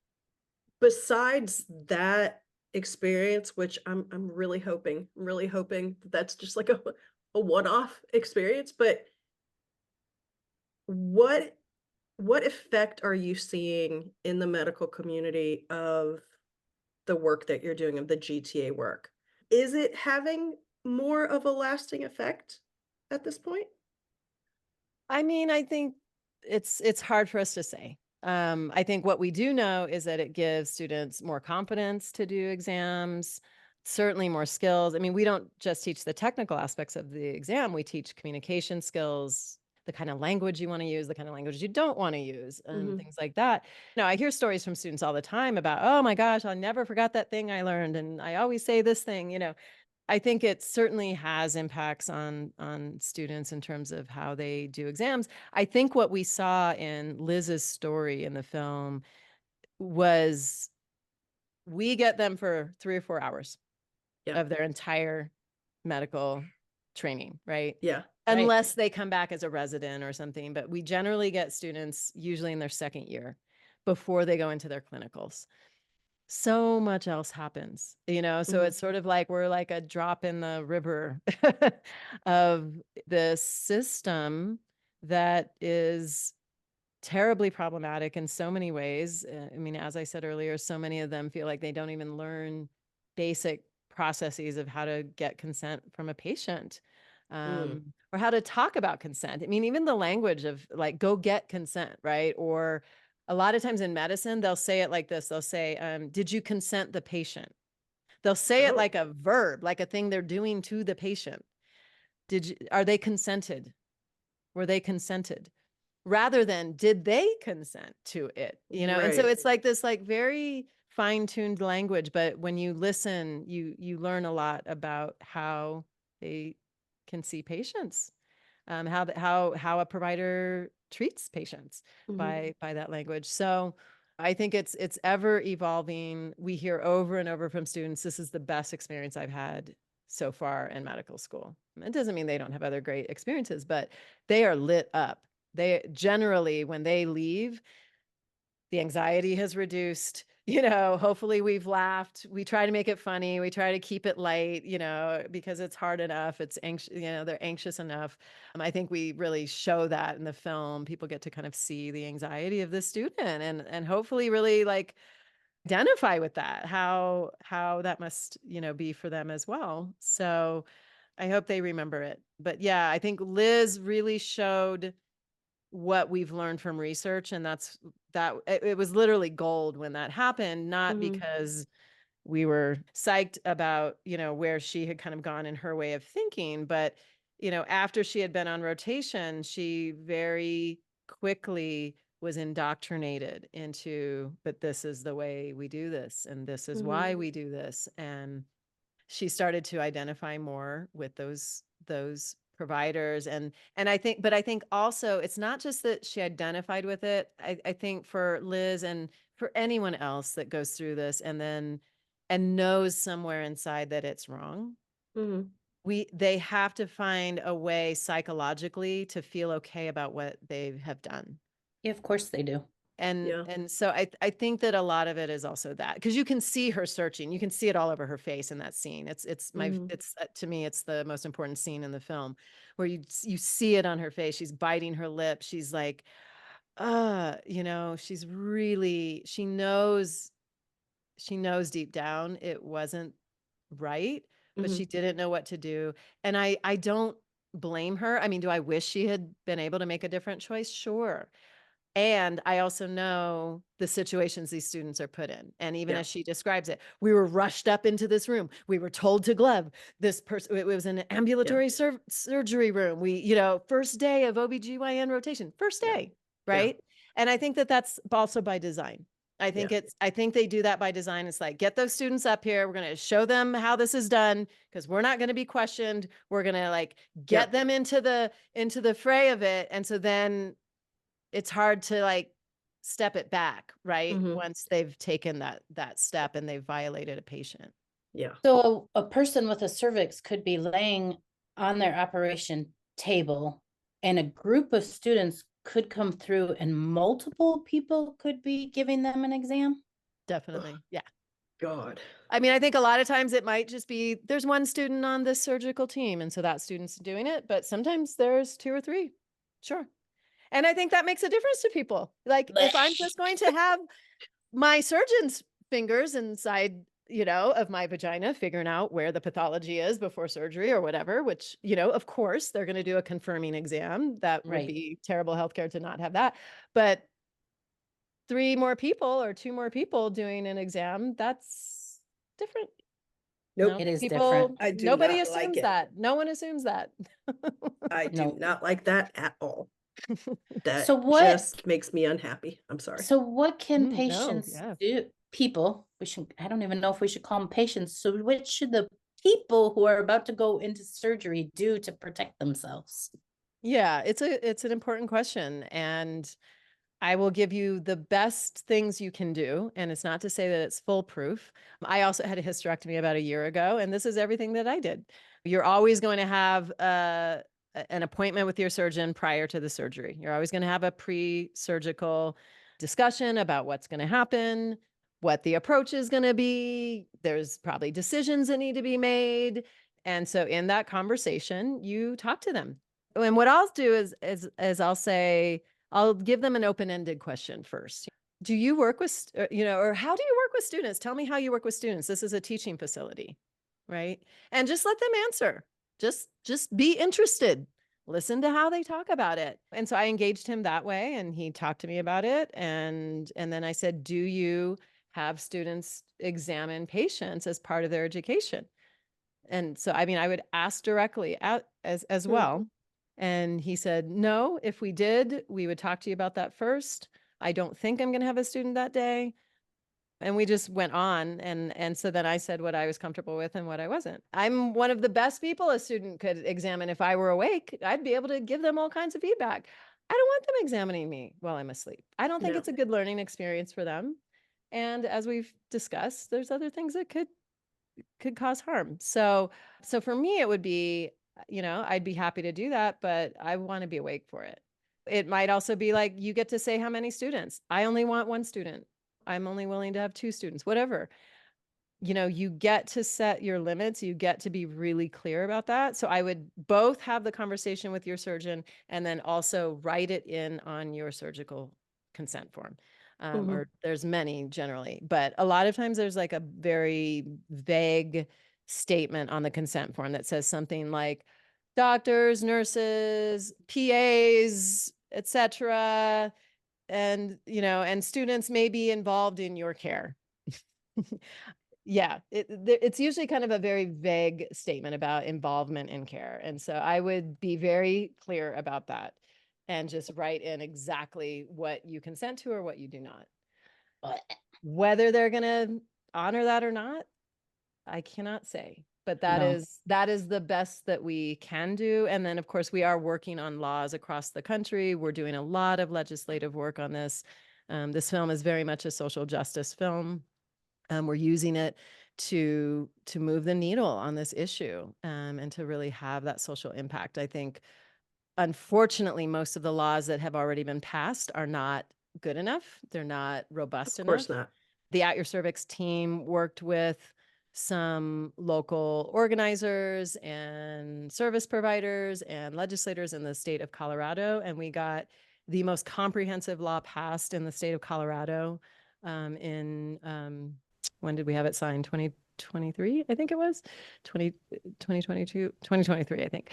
S1: Besides that experience, which I'm really hoping that that's just like a one-off experience, but what what effect are you seeing in the medical community of the work that you're doing, of the GTA work? Is it having more of a lasting effect at this point?
S3: I mean, I think it's hard for us to say. I think what we do know is that it gives students more confidence to do exams, certainly more skills. I mean, we don't just teach the technical aspects of the exam, we teach communication skills, the kind of language you want to use, the kind of language you don't want to use, and
S1: Mhm.
S3: things like that. I hear stories from students all the time about, oh my gosh, I never forgot that thing I learned. And I always say this thing. I think it certainly has impacts on students in terms of how they do exams. I think what we saw in Liz's story in the film was we get them for 3 or 4 hours
S1: Yeah.
S3: of their entire medical training, right?
S1: Yeah.
S2: Right.
S3: Unless they come back as a resident or something, but we generally get students usually in their second year before they go into their clinicals. So much else happens, so
S1: Mhm.
S3: it's sort of like we're like a drop in the river of the system that is terribly problematic in so many ways. I mean, as I said earlier, so many of them feel like they don't even learn basic processes of how to get consent from a patient,
S1: Mm.
S3: or how to talk about consent. I mean, even the language of like, go get consent, right? Or a lot of times in medicine, they'll say it like this. They'll say, did you consent the patient? They'll say it
S1: Oh.
S3: like a verb, like a thing they're doing to the patient. Are they consented? Were they consented? Rather than did they consent to it? And so
S1: Right.
S3: it's like this like very fine-tuned language, but when you listen, you learn a lot about how they can see patients, how a provider treats patients
S1: Mhm.
S3: by that language. So I think it's ever evolving. We hear over and over from students, this is the best experience I've had so far in medical school. It doesn't mean they don't have other great experiences, but they are lit up. They generally, when they leave, the anxiety has reduced. Hopefully we've laughed. We try to make it funny. We try to keep it light, because it's hard enough. It's anxious, they're anxious enough. I think we really show that in the film. People get to kind of see the anxiety of the student and hopefully really like identify with that, how that must, be for them as well. So I hope they remember it. But yeah, I think Liz really showed what we've learned from research, and it was literally gold when that happened, not
S1: Mhm.
S3: because we were psyched about, where she had kind of gone in her way of thinking, but after she had been on rotation, she very quickly was indoctrinated into, but this is the way we do this, and this is
S1: Mhm.
S3: why we do this. And she started to identify more with those providers. And I think also it's not just that she identified with it. I think for Liz and for anyone else that goes through this and knows somewhere inside that it's wrong,
S1: Mhm.
S3: they have to find a way psychologically to feel okay about what they have done.
S2: Yeah, of course they do.
S3: And
S1: Yeah.
S3: and so I think that a lot of it is also that, because you can see her searching, you can see it all over her face in that scene.
S1: Mhm.
S3: It's to me, it's the most important scene in the film, where you see it on her face. She's biting her lip. She's like, she's really, she knows deep down it wasn't right, but she
S1: Mhm.
S3: didn't know what to do. And I don't blame her. I mean, do I wish she had been able to make a different choice? Sure. And I also know the situations these students are put in. And even
S1: Yeah.
S3: as she describes it, we were rushed up into this room. We were told to glove this person. It was an
S1: Yeah.
S3: ambulatory surgery room. First day of OBGYN rotation, first
S1: Yeah.
S3: day,
S1: Yeah.
S3: right? And I think that that's also by design.
S1: Yeah.
S3: I think they do that by design. It's like, get those students up here. We're going to show them how this is done, because we're not going to be questioned. We're going to like get
S1: Yep.
S3: them into the fray of it. And so then it's hard to like step it back, right?
S1: Mhm.
S3: Once they've taken that step and they've violated a patient.
S1: Yeah.
S2: So a person with a cervix could be laying on their operation table, and a group of students could come through, and multiple people could be giving them an exam.
S1: Ugh,
S3: Definitely. Yeah.
S1: God.
S3: I mean, I think a lot of times it might just be there's one student on this surgical team, and so that student's doing it, but sometimes there's two or three. Sure. And I think that makes a difference to people. Like if I'm just going to have my surgeon's fingers inside, of my vagina, figuring out where the pathology is before surgery or whatever, which, of course, they're going to do a confirming exam. That would
S2: Right.
S3: be terrible healthcare to not have that. But 3 more people or 2 more people doing an exam, that's different.
S1: Nope.
S3: No,
S2: It is different.
S1: I do
S3: nobody
S1: not like
S3: assumes
S1: it.
S3: that. No one assumes that.
S1: I do
S2: No.
S1: not like that at all. That
S2: So what
S1: just makes me unhappy. I'm sorry.
S2: so what can
S3: No,
S2: patients
S3: yeah.
S2: do? People, I don't even know if we should call them patients. So what should the people who are about to go into surgery do to protect themselves?
S3: Yeah, it's an important question, and I will give you the best things you can do, and it's not to say that it's foolproof. I also had a hysterectomy about a year ago, and this is everything that I did. You're always going to have an appointment with your surgeon prior to the surgery. You're always going to have a pre-surgical discussion about what's going to happen, what the approach is going to be. There's probably decisions that need to be made. And so in that conversation, you talk to them. And what I'll do is I'll say, I'll give them an open-ended question first. Do you work with, or how do you work with students? Tell me how you work with students. This is a teaching facility, right? And just let them answer. Just be interested. Listen to how they talk about it. And so I engaged him that way, and he talked to me about it. And then I said, do you have students examine patients as part of their education? And so, I mean, I would ask directly as well. And he said, no, if we did, we would talk to you about that first. I don't think I'm going to have a student that day. And we just went on. And so then I said what I was comfortable with and what I wasn't. I'm one of the best people a student could examine. If I were awake, I'd be able to give them all kinds of feedback. I don't want them examining me while I'm asleep. I don't think
S1: No.
S3: it's a good learning experience for them. And as we've discussed, there's other things that could cause harm. So for me, it would be, I'd be happy to do that, but I want to be awake for it. It might also be like, you get to say how many students. I only want 1 student. I'm only willing to have 2 students, whatever. You get to set your limits. You get to be really clear about that. So I would both have the conversation with your surgeon and then also write it in on your surgical consent form. Or there's many generally, but a lot of times there's like a very vague statement on the consent form that says something like doctors, nurses, PAs, etc. And students may be involved in your care. Yeah, it's usually kind of a very vague statement about involvement in care. And so I would be very clear about that and just write in exactly what you consent to or what you do not. Whether they're going to honor that or not, I cannot say. But that
S2: No.
S3: is the best that we can do. And then, of course, we are working on laws across the country. We're doing a lot of legislative work on this. This film is very much a social justice film. We're using it to move the needle on this issue, and to really have that social impact. I think, unfortunately, most of the laws that have already been passed are not good enough. They're not robust
S1: Of
S3: enough.
S1: course not.
S3: The At Your Cervix team worked with some local organizers and service providers and legislators in the state of Colorado, and we got the most comprehensive law passed in the state of Colorado when did we have it signed? 2023, I think it was 2022, 2023, I think.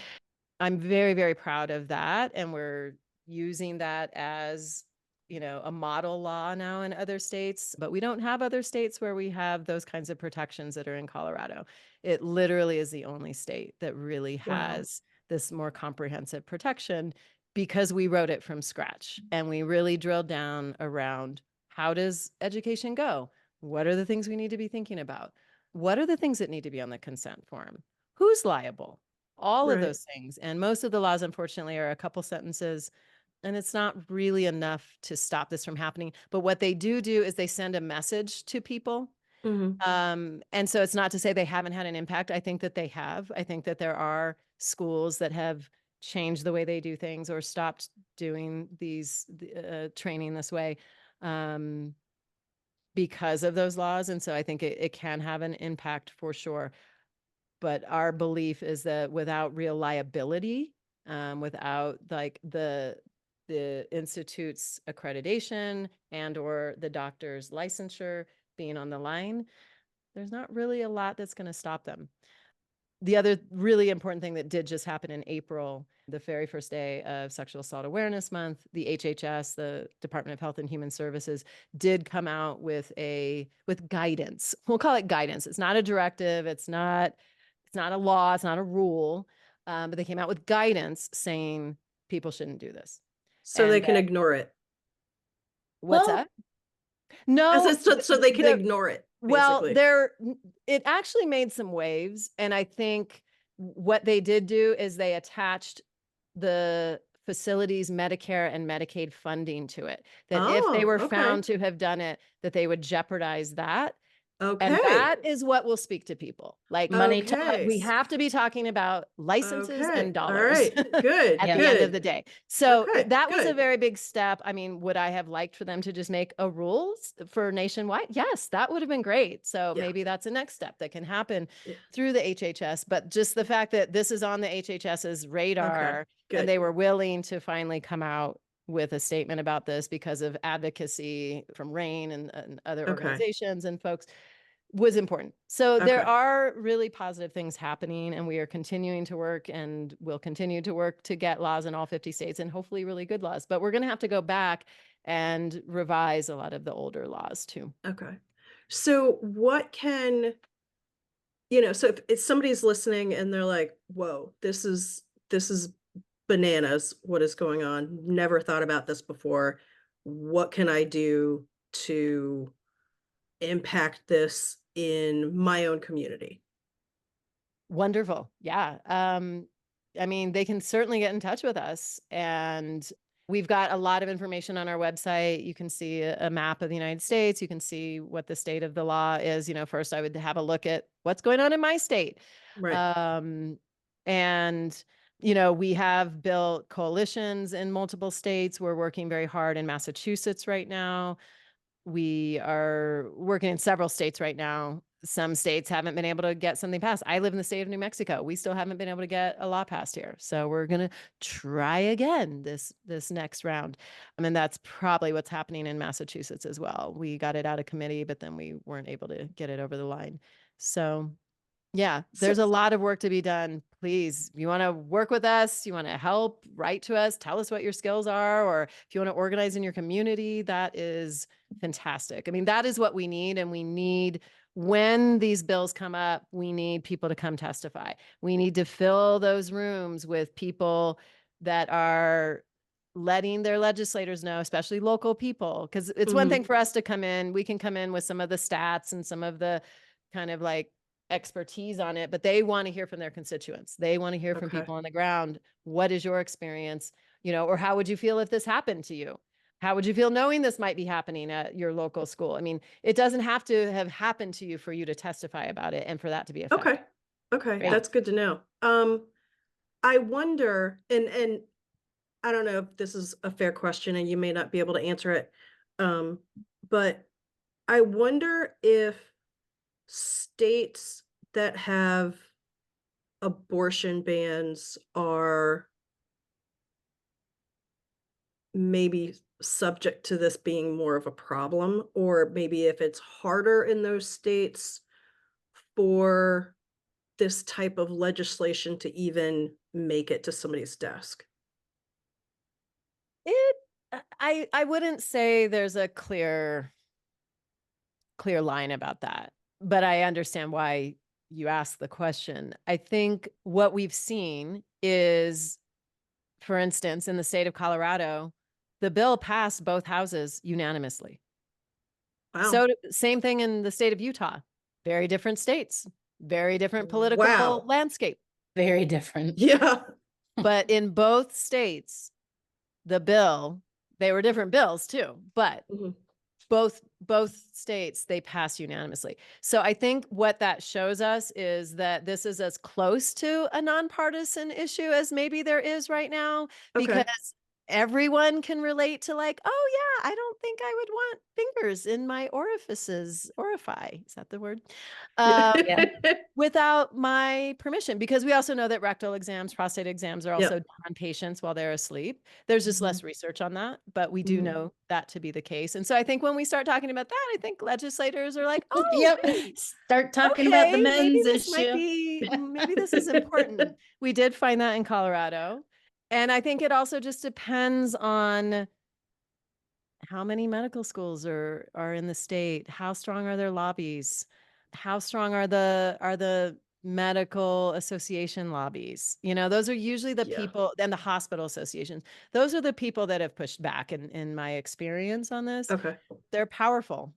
S3: I'm very, very proud of that. And we're using that as, a model law now in other states, but we don't have other states where we have those kinds of protections that are in Colorado. It literally is the only state that really has this more comprehensive protection because we wrote it from scratch and we really drilled down around how does education go? What are the things we need to be thinking about? What are the things that need to be on the consent form? Who's liable? All of those things. And most of the laws, unfortunately, are a couple sentences, and it's not really enough to stop this from happening. But what they do is they send a message to people. And so it's not to say they haven't had an impact. I think that they have. I think that there are schools that have changed the way they do things or stopped doing these training this way because of those laws. And so I think it can have an impact for sure. But our belief is that without real liability, without like the institute's accreditation and or the doctor's licensure being on the line, There's not really a lot that's going to stop them. The other really important thing that did just happen in April, the very first day of Sexual Assault Awareness Month, the HHS, the Department of Health and Human Services, did come out with guidance. We'll call it guidance. It's not a directive. It's not a law. It's not a rule. But they came out with guidance saying people shouldn't do this.
S1: So they can ignore it.
S3: What's that? No,
S1: so they can ignore it.
S3: Well,
S1: basically.
S3: it actually made some waves. And I think what they did do is they attached the facilities' Medicare and Medicaid funding to it. That if they were found to have done it, that they would jeopardize that.
S1: Okay.
S3: And that is what will speak to people. Like
S2: Money
S3: we have to be talking about licenses and dollars.
S1: All right. Good.
S3: At the end of the day. So that was a
S1: good.
S3: very big step. I mean, would I have liked for them to just make a rules for nationwide? Yes, that would have been great. So maybe that's a next step that can happen through the HHS. But just the fact that this is on the HHS's radar and they were willing to finally come out with a statement about this because of advocacy from RAIN and other organizations and folks was important. So there are really positive things happening, and we are continuing to work and will continue to work to get laws in all 50 states and hopefully really good laws. But we're going to have to go back and revise a lot of the older laws too.
S1: Okay. So what can, so if somebody's listening and they're like, whoa, this is bananas, what is going on? Never thought about this before. What can I do to impact this in my own community?
S3: Wonderful. Yeah. I mean, they can certainly get in touch with us, and we've got a lot of information on our website. You can see a map of the United States. You can see what the state of the law is. First I would have a look at what's going on in my state.
S1: Right.
S3: And we have built coalitions in multiple states. We're working very hard in Massachusetts right now. We are working in several states right now. Some states haven't been able to get something passed. I live in the state of New Mexico. We still haven't been able to get a law passed here. So we're going to try again this next round. I mean, that's probably what's happening in Massachusetts as well. We got it out of committee, but then we weren't able to get it over the line. So yeah, there's a lot of work to be done. Please, if you want to work with us, you want to help, write to us, tell us what your skills are, or if you want to organize in your community, that is fantastic. I mean, that is what we need. And we need, when these bills come up, we need people to come testify. We need to fill those rooms with people that are letting their legislators know, especially local people, because it's one thing for us to come in. We can come in with some of the stats and some of the kind of like expertise on it, but they want to hear from their constituents. They want to hear from people on the ground. What is your experience? Or how would you feel if this happened to you? How would you feel knowing this might be happening at your local school? I mean, it doesn't have to have happened to you for you to testify about it and for that to be effective.
S1: Okay. That's good to know. I wonder, and I don't know if this is a fair question and you may not be able to answer it. But I wonder if states that have abortion bans are maybe subject to this being more of a problem, or maybe if it's harder in those states for this type of legislation to even make it to somebody's desk.
S3: I wouldn't say there's a clear line about that, but I understand why you asked the question. I think what we've seen is, for instance, in the state of Colorado, the bill passed both houses unanimously.
S1: Wow.
S3: So same thing in the state of Utah. Very different states, very different political landscape.
S2: Very different.
S1: Yeah.
S3: But in both states, the bill, they were different bills too, but both states, they passed unanimously. So I think what that shows us is that this is as close to a nonpartisan issue as maybe there is right now, because everyone can relate to like, oh yeah, I don't think I would want fingers in my orifices. Orify, is that the word?
S1: Yeah.
S2: Yeah.
S3: Without my permission, because we also know that rectal exams, prostate exams are also
S1: Yeah.
S3: done on patients while they're asleep. There's just less research on that, but we do
S1: Mhm.
S3: know that to be the case. And so I think when we start talking about that, I think legislators are like, oh,
S2: Yep. Start talking about the
S3: okay, maybe
S2: men's
S3: this might
S2: issue.
S3: be, maybe this is important. We did find that in Colorado. And I think it also just depends on how many medical schools are in the state, how strong are their lobbies, how strong are the medical association lobbies. Those are usually the
S1: Yeah.
S3: people, and the hospital associations. Those are the people that have pushed back in my experience on this.
S1: Okay.
S3: They're powerful,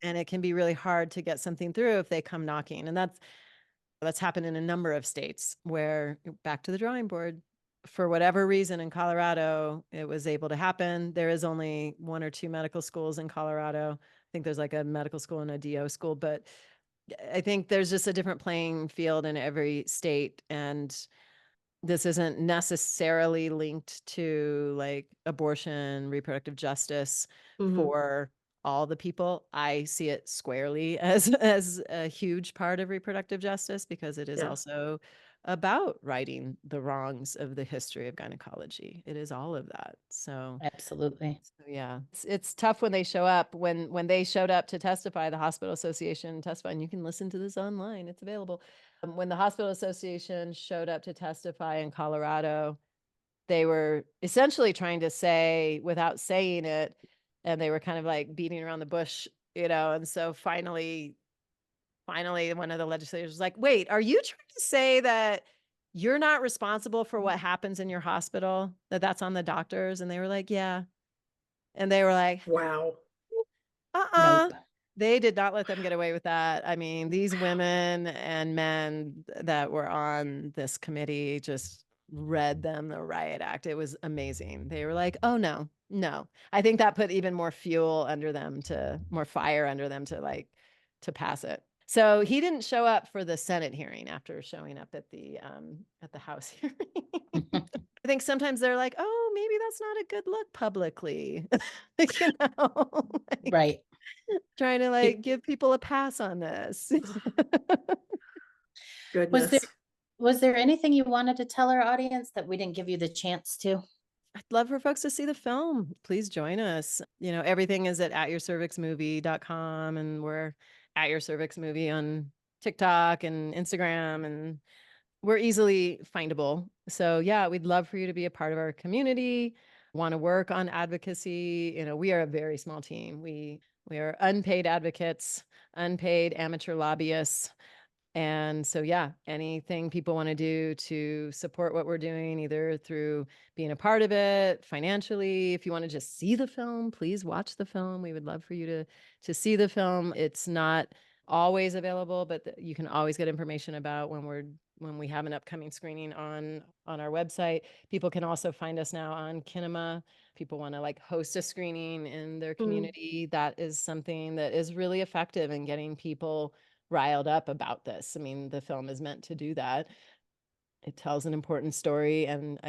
S3: and it can be really hard to get something through if they come knocking. And that's happened in a number of states where back to the drawing board. For whatever reason in Colorado, it was able to happen. There is only 1 or 2 medical schools in Colorado. I think there's like a medical school and a DO school, but I think there's just a different playing field in every state. And this isn't necessarily linked to like abortion, reproductive justice
S1: Mhm.
S3: for all the people. I see it squarely as a huge part of reproductive justice, because it is
S1: Yeah.
S3: also about righting the wrongs of the history of gynecology. It is all of that.
S2: Absolutely.
S3: So yeah, it's tough when they show up. When they showed up to testify, the hospital association testified, and you can listen to this online. It's available. When the hospital association showed up to testify in Colorado, they were essentially trying to say without saying it, and they were kind of like beating around the bush, and so finally one of the legislators was like, wait, are you trying to say that you're not responsible for what happens in your hospital, that's on the doctors? And they were like, yeah. And they were like,
S1: Wow.
S3: uh-uh.
S2: Nope.
S3: They did not let them get away with that. I mean, these women and men that were on this committee just read them the riot act. It was amazing. They were like, oh no, no. I think that put even more fuel under them, more fire under them to pass it. So he didn't show up for the Senate hearing after showing up at the House hearing. I think sometimes they're like, oh, maybe that's not a good look publicly. Like,
S2: Right.
S3: trying to
S2: It-
S3: like give people a pass on this.
S2: Was there
S1: Goodness.
S2: was there anything you wanted to tell our audience that we didn't give you the chance to?
S3: I'd love for folks to see the film. Please join us. Everything is at yourcervixmovie.com, and we're at Your Cervix Movie on TikTok and Instagram, and we're easily findable. So yeah, we'd love for you to be a part of our community, want to work on advocacy. We are a very small team. We are unpaid advocates, unpaid amateur lobbyists. And so, yeah, anything people want to do to support what we're doing, either through being a part of it financially, if you want to just see the film, please watch the film. We would love for you to see the film. It's not always available, but you can always get information about when we have an upcoming screening on our website. People can also find us now on Kinema. People want to like host a screening in their community. That is something that is really effective in getting people riled up about this. I mean, the film is meant to do that. It tells an important story, and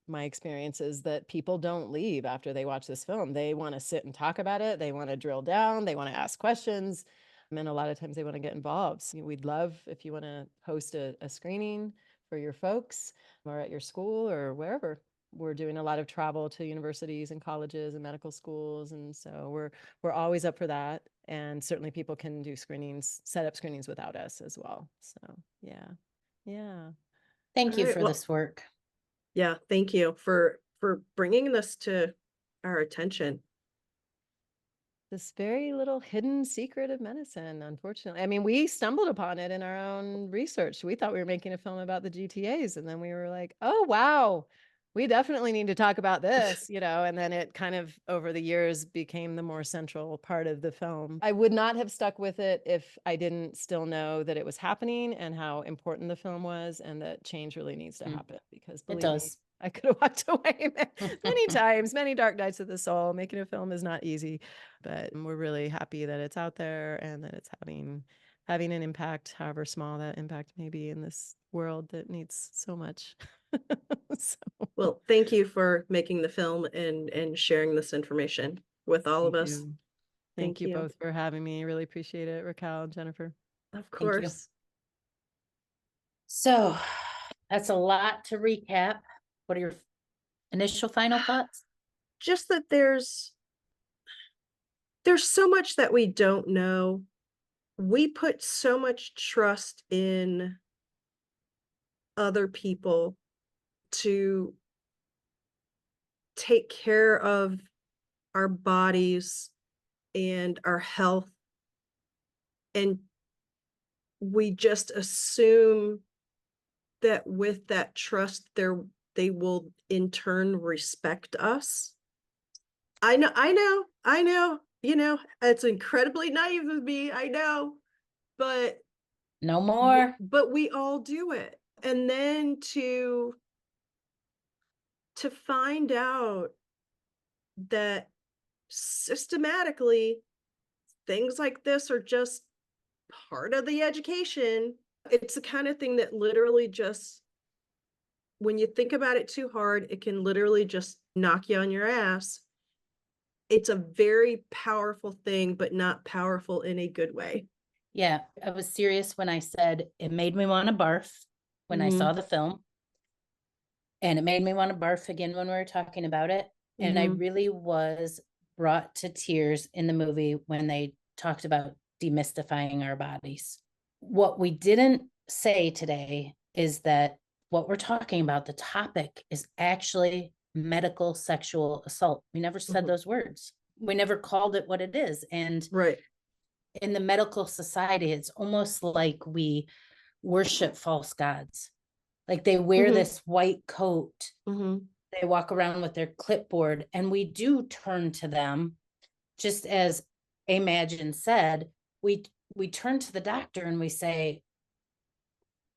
S3: my experience is that people don't leave after they watch this film. They want to sit and talk about it. They want to drill down. They want to ask questions. And a lot of times they want to get involved. So we'd love if you want to host a screening for your folks or at your school or wherever. We're doing a lot of travel to universities and colleges and medical schools. And so we're always up for that. And certainly people can do screenings, set up screenings without us as well. So yeah. Yeah.
S2: Thank
S1: All
S2: you
S1: right.
S2: for
S1: Well,
S2: this work.
S1: yeah, thank you for bringing this to our attention.
S3: This very little hidden secret of medicine, unfortunately. I mean, we stumbled upon it in our own research. We thought we were making a film about the GTAs, and then we were like, oh, wow, we definitely need to talk about this, and then it kind of over the years became the more central part of the film. I would not have stuck with it if I didn't still know that it was happening and how important the film was, and that change really needs to
S2: Mm.
S3: happen, because
S2: It
S3: believe me,
S2: does.
S3: I could have walked away many times, many dark nights of the soul. Making a film is not easy, but we're really happy that it's out there and that it's having an impact, however small that impact may be in this world that needs so much So,
S1: Well, thank you for making the film and sharing this information with all of
S3: thank
S1: us.
S3: you.
S1: Thank
S3: Thank you
S1: you.
S3: both for having me. Really appreciate it, Raquel and Jennifer.
S1: Of
S2: Thank you.
S1: course.
S2: So that's a lot to recap. What are your initial final thoughts?
S1: Just that there's so much that we don't know. We put so much trust in other people to take care of our bodies and our health. And we just assume that with that trust, they will in turn respect us. I know, it's incredibly naive of me, I know, but
S2: No more.
S1: we all do it. And then to find out that systematically things like this are just part of the education. It's the kind of thing that literally just, when you think about it too hard, it can literally just knock you on your ass. It's a very powerful thing, but not powerful in a good way.
S2: Yeah, I was serious when I said it made me want to barf when I saw the film. And it made me want to barf again when we were talking about it. And I really was brought to tears in the movie when they talked about demystifying our bodies. What we didn't say today is that what we're talking about, the topic, is actually medical sexual assault. We never said those words. We never called it what it is. And
S1: Right.
S2: in the medical society, it's almost like we worship false gods. Like they wear this white coat. They walk around with their clipboard, and we do turn to them. Just as A'magine said, we turn to the doctor and we say,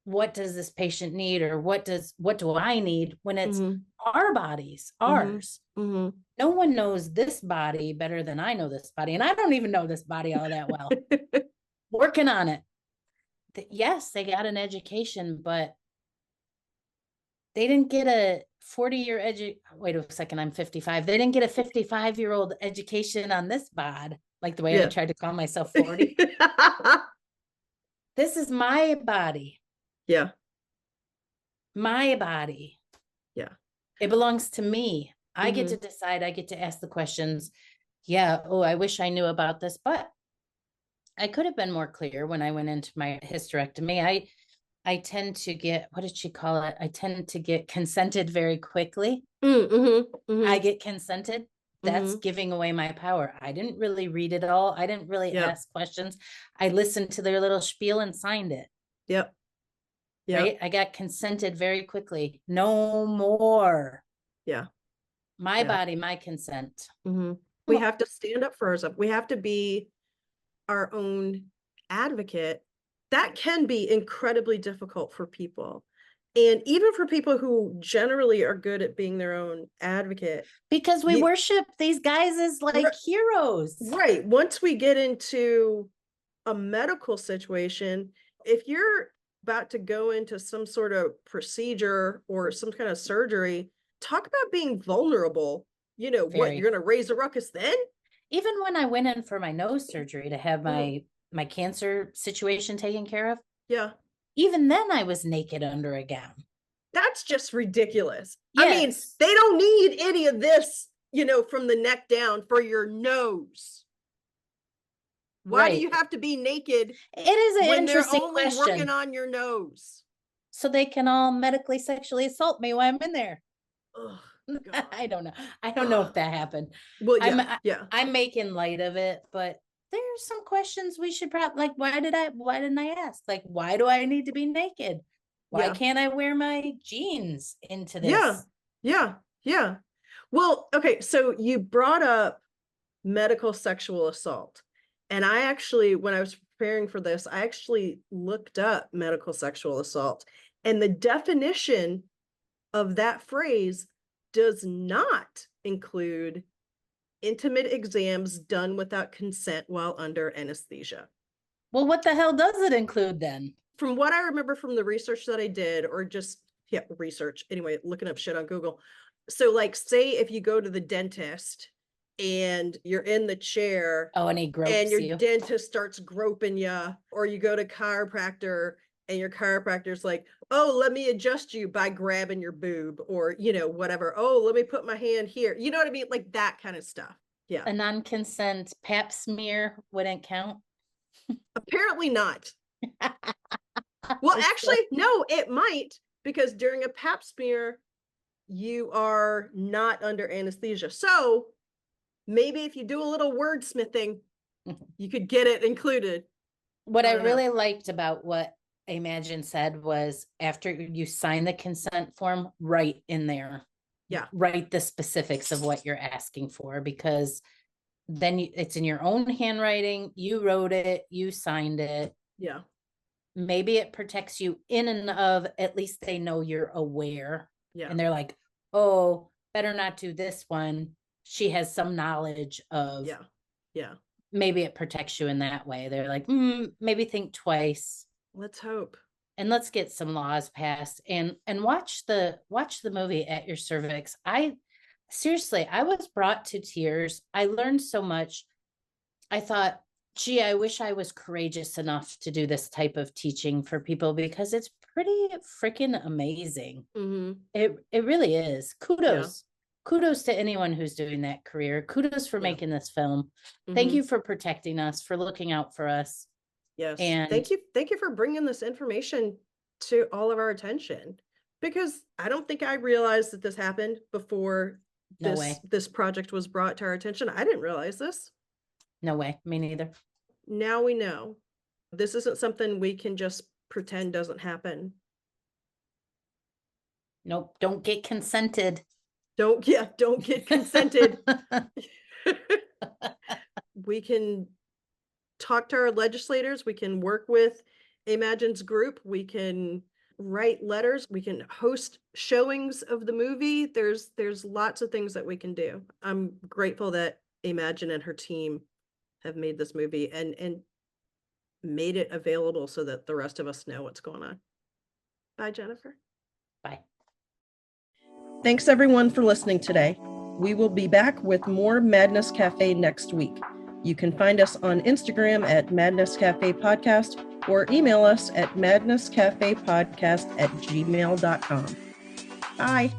S2: what does this patient need? Or what do I need? When it's our bodies, ours. No one knows this body better than I know this body. And I don't even know this body all that well. Working on it. Yes, they got an education, but they didn't get a 40-year wait a second, I'm 55. They didn't get a 55-year-old education on this bod, like the way I tried to call myself 40. This is my body.
S1: Yeah.
S2: My body.
S1: Yeah.
S2: It belongs to me. I get to decide. I get to ask the questions. Yeah. Oh, I wish I knew about this, but I could have been more clear when I went into my hysterectomy. I tend to get, what did she call it? I tend to get consented very quickly. I get consented. That's giving away my power. I didn't really read it all. I didn't really ask questions. I listened to their little spiel and signed it.
S1: Yep.
S2: Right? I got consented very quickly. No more.
S1: Yeah.
S2: My body, my consent.
S1: We have to stand up for ourselves. We have to be our own advocate. That can be incredibly difficult for people. And even for people who generally are good at being their own advocate.
S2: Because we worship these guys as like heroes.
S1: Right. Once we get into a medical situation, if you're about to go into some sort of procedure or some kind of surgery, talk about being vulnerable. What, you're going to raise a ruckus then?
S2: Even when I went in for my nose surgery to have my cancer situation taken care of.
S1: Yeah.
S2: Even then I was naked under a gown.
S1: That's just ridiculous.
S2: Yes.
S1: I mean, they don't need any of this, from the neck down for your nose. Why do you have to be naked?
S2: It is an
S1: when
S2: interesting
S1: they're only
S2: question.
S1: Working on your nose.
S2: So they can all medically sexually assault me while I'm in there.
S1: Oh,
S2: I don't know. I don't know if that happened.
S1: Well,
S2: I'm making light of it, but there's some questions we should probably, like, why didn't I ask? Like, why do I need to be naked? Why can't I wear my jeans into this?
S1: Yeah. Well, okay. So you brought up medical sexual assault. And I actually, when I was preparing for this, I actually looked up medical sexual assault. And the definition of that phrase does not include intimate exams done without consent while under anesthesia.
S2: Well, what the hell does it include then?
S1: From what I remember from the research that I did, or just yeah, research. Anyway, looking up shit on Google. So like, say if you go to the dentist and you're in the chair
S2: Oh, and he
S1: and
S2: gropes
S1: your
S2: you.
S1: dentist starts groping you, or you go to chiropractor and your chiropractor's like, oh, let me adjust you by grabbing your boob, or, you know, whatever. Oh, let me put my hand here. You know what I mean? Like that kind of stuff. Yeah.
S2: A non-consent pap smear wouldn't count.
S1: Apparently not. Well, actually, no, it might, because during a pap smear, you are not under anesthesia. So maybe if you do a little wordsmithing, you could get it included.
S2: What I
S1: don't know.
S2: really liked about what A'magine said was, after you sign the consent form, write in there.
S1: Yeah.
S2: Write the specifics of what you're asking for, because then it's in your own handwriting. You wrote it, you signed it.
S1: Yeah.
S2: Maybe it protects you in and of, at least they know you're aware.
S1: Yeah.
S2: And they're like, oh, better not do this one. She has some knowledge of.
S1: Yeah. Yeah.
S2: Maybe it protects you in that way. They're like, maybe think twice.
S1: Let's hope.
S2: And let's get some laws passed, and watch the movie At Your Cervix. I was brought to tears. I learned so much. I thought, gee, I wish I was courageous enough to do this type of teaching for people, because it's pretty freaking amazing.
S1: Mm-hmm.
S2: It really is. Kudos to anyone who's doing that career. Kudos for making this film. Thank you for protecting us, for looking out for us.
S1: Yes.
S2: And
S1: thank you for bringing this information to all of our attention, because I don't think I realized that this happened before
S2: No way.
S1: this project was brought to our attention. I didn't realize this.
S2: No way. Me neither.
S1: Now we know. This isn't something we can just pretend doesn't happen.
S2: Nope. Don't get consented.
S1: Don't get consented. We can talk to our legislators. We can work with A'magine's group. We can write letters. We can host showings of the movie. There's lots of things that we can do. I'm grateful that A'magine and her team have made this movie and made it available so that the rest of us know what's going on. Bye, Jennifer.
S2: Bye.
S1: Thanks everyone for listening today. We will be back with more Madness Cafe next week. You can find us on Instagram at Madness Cafe Podcast, or email us at madnesscafepodcast@gmail.com. Bye.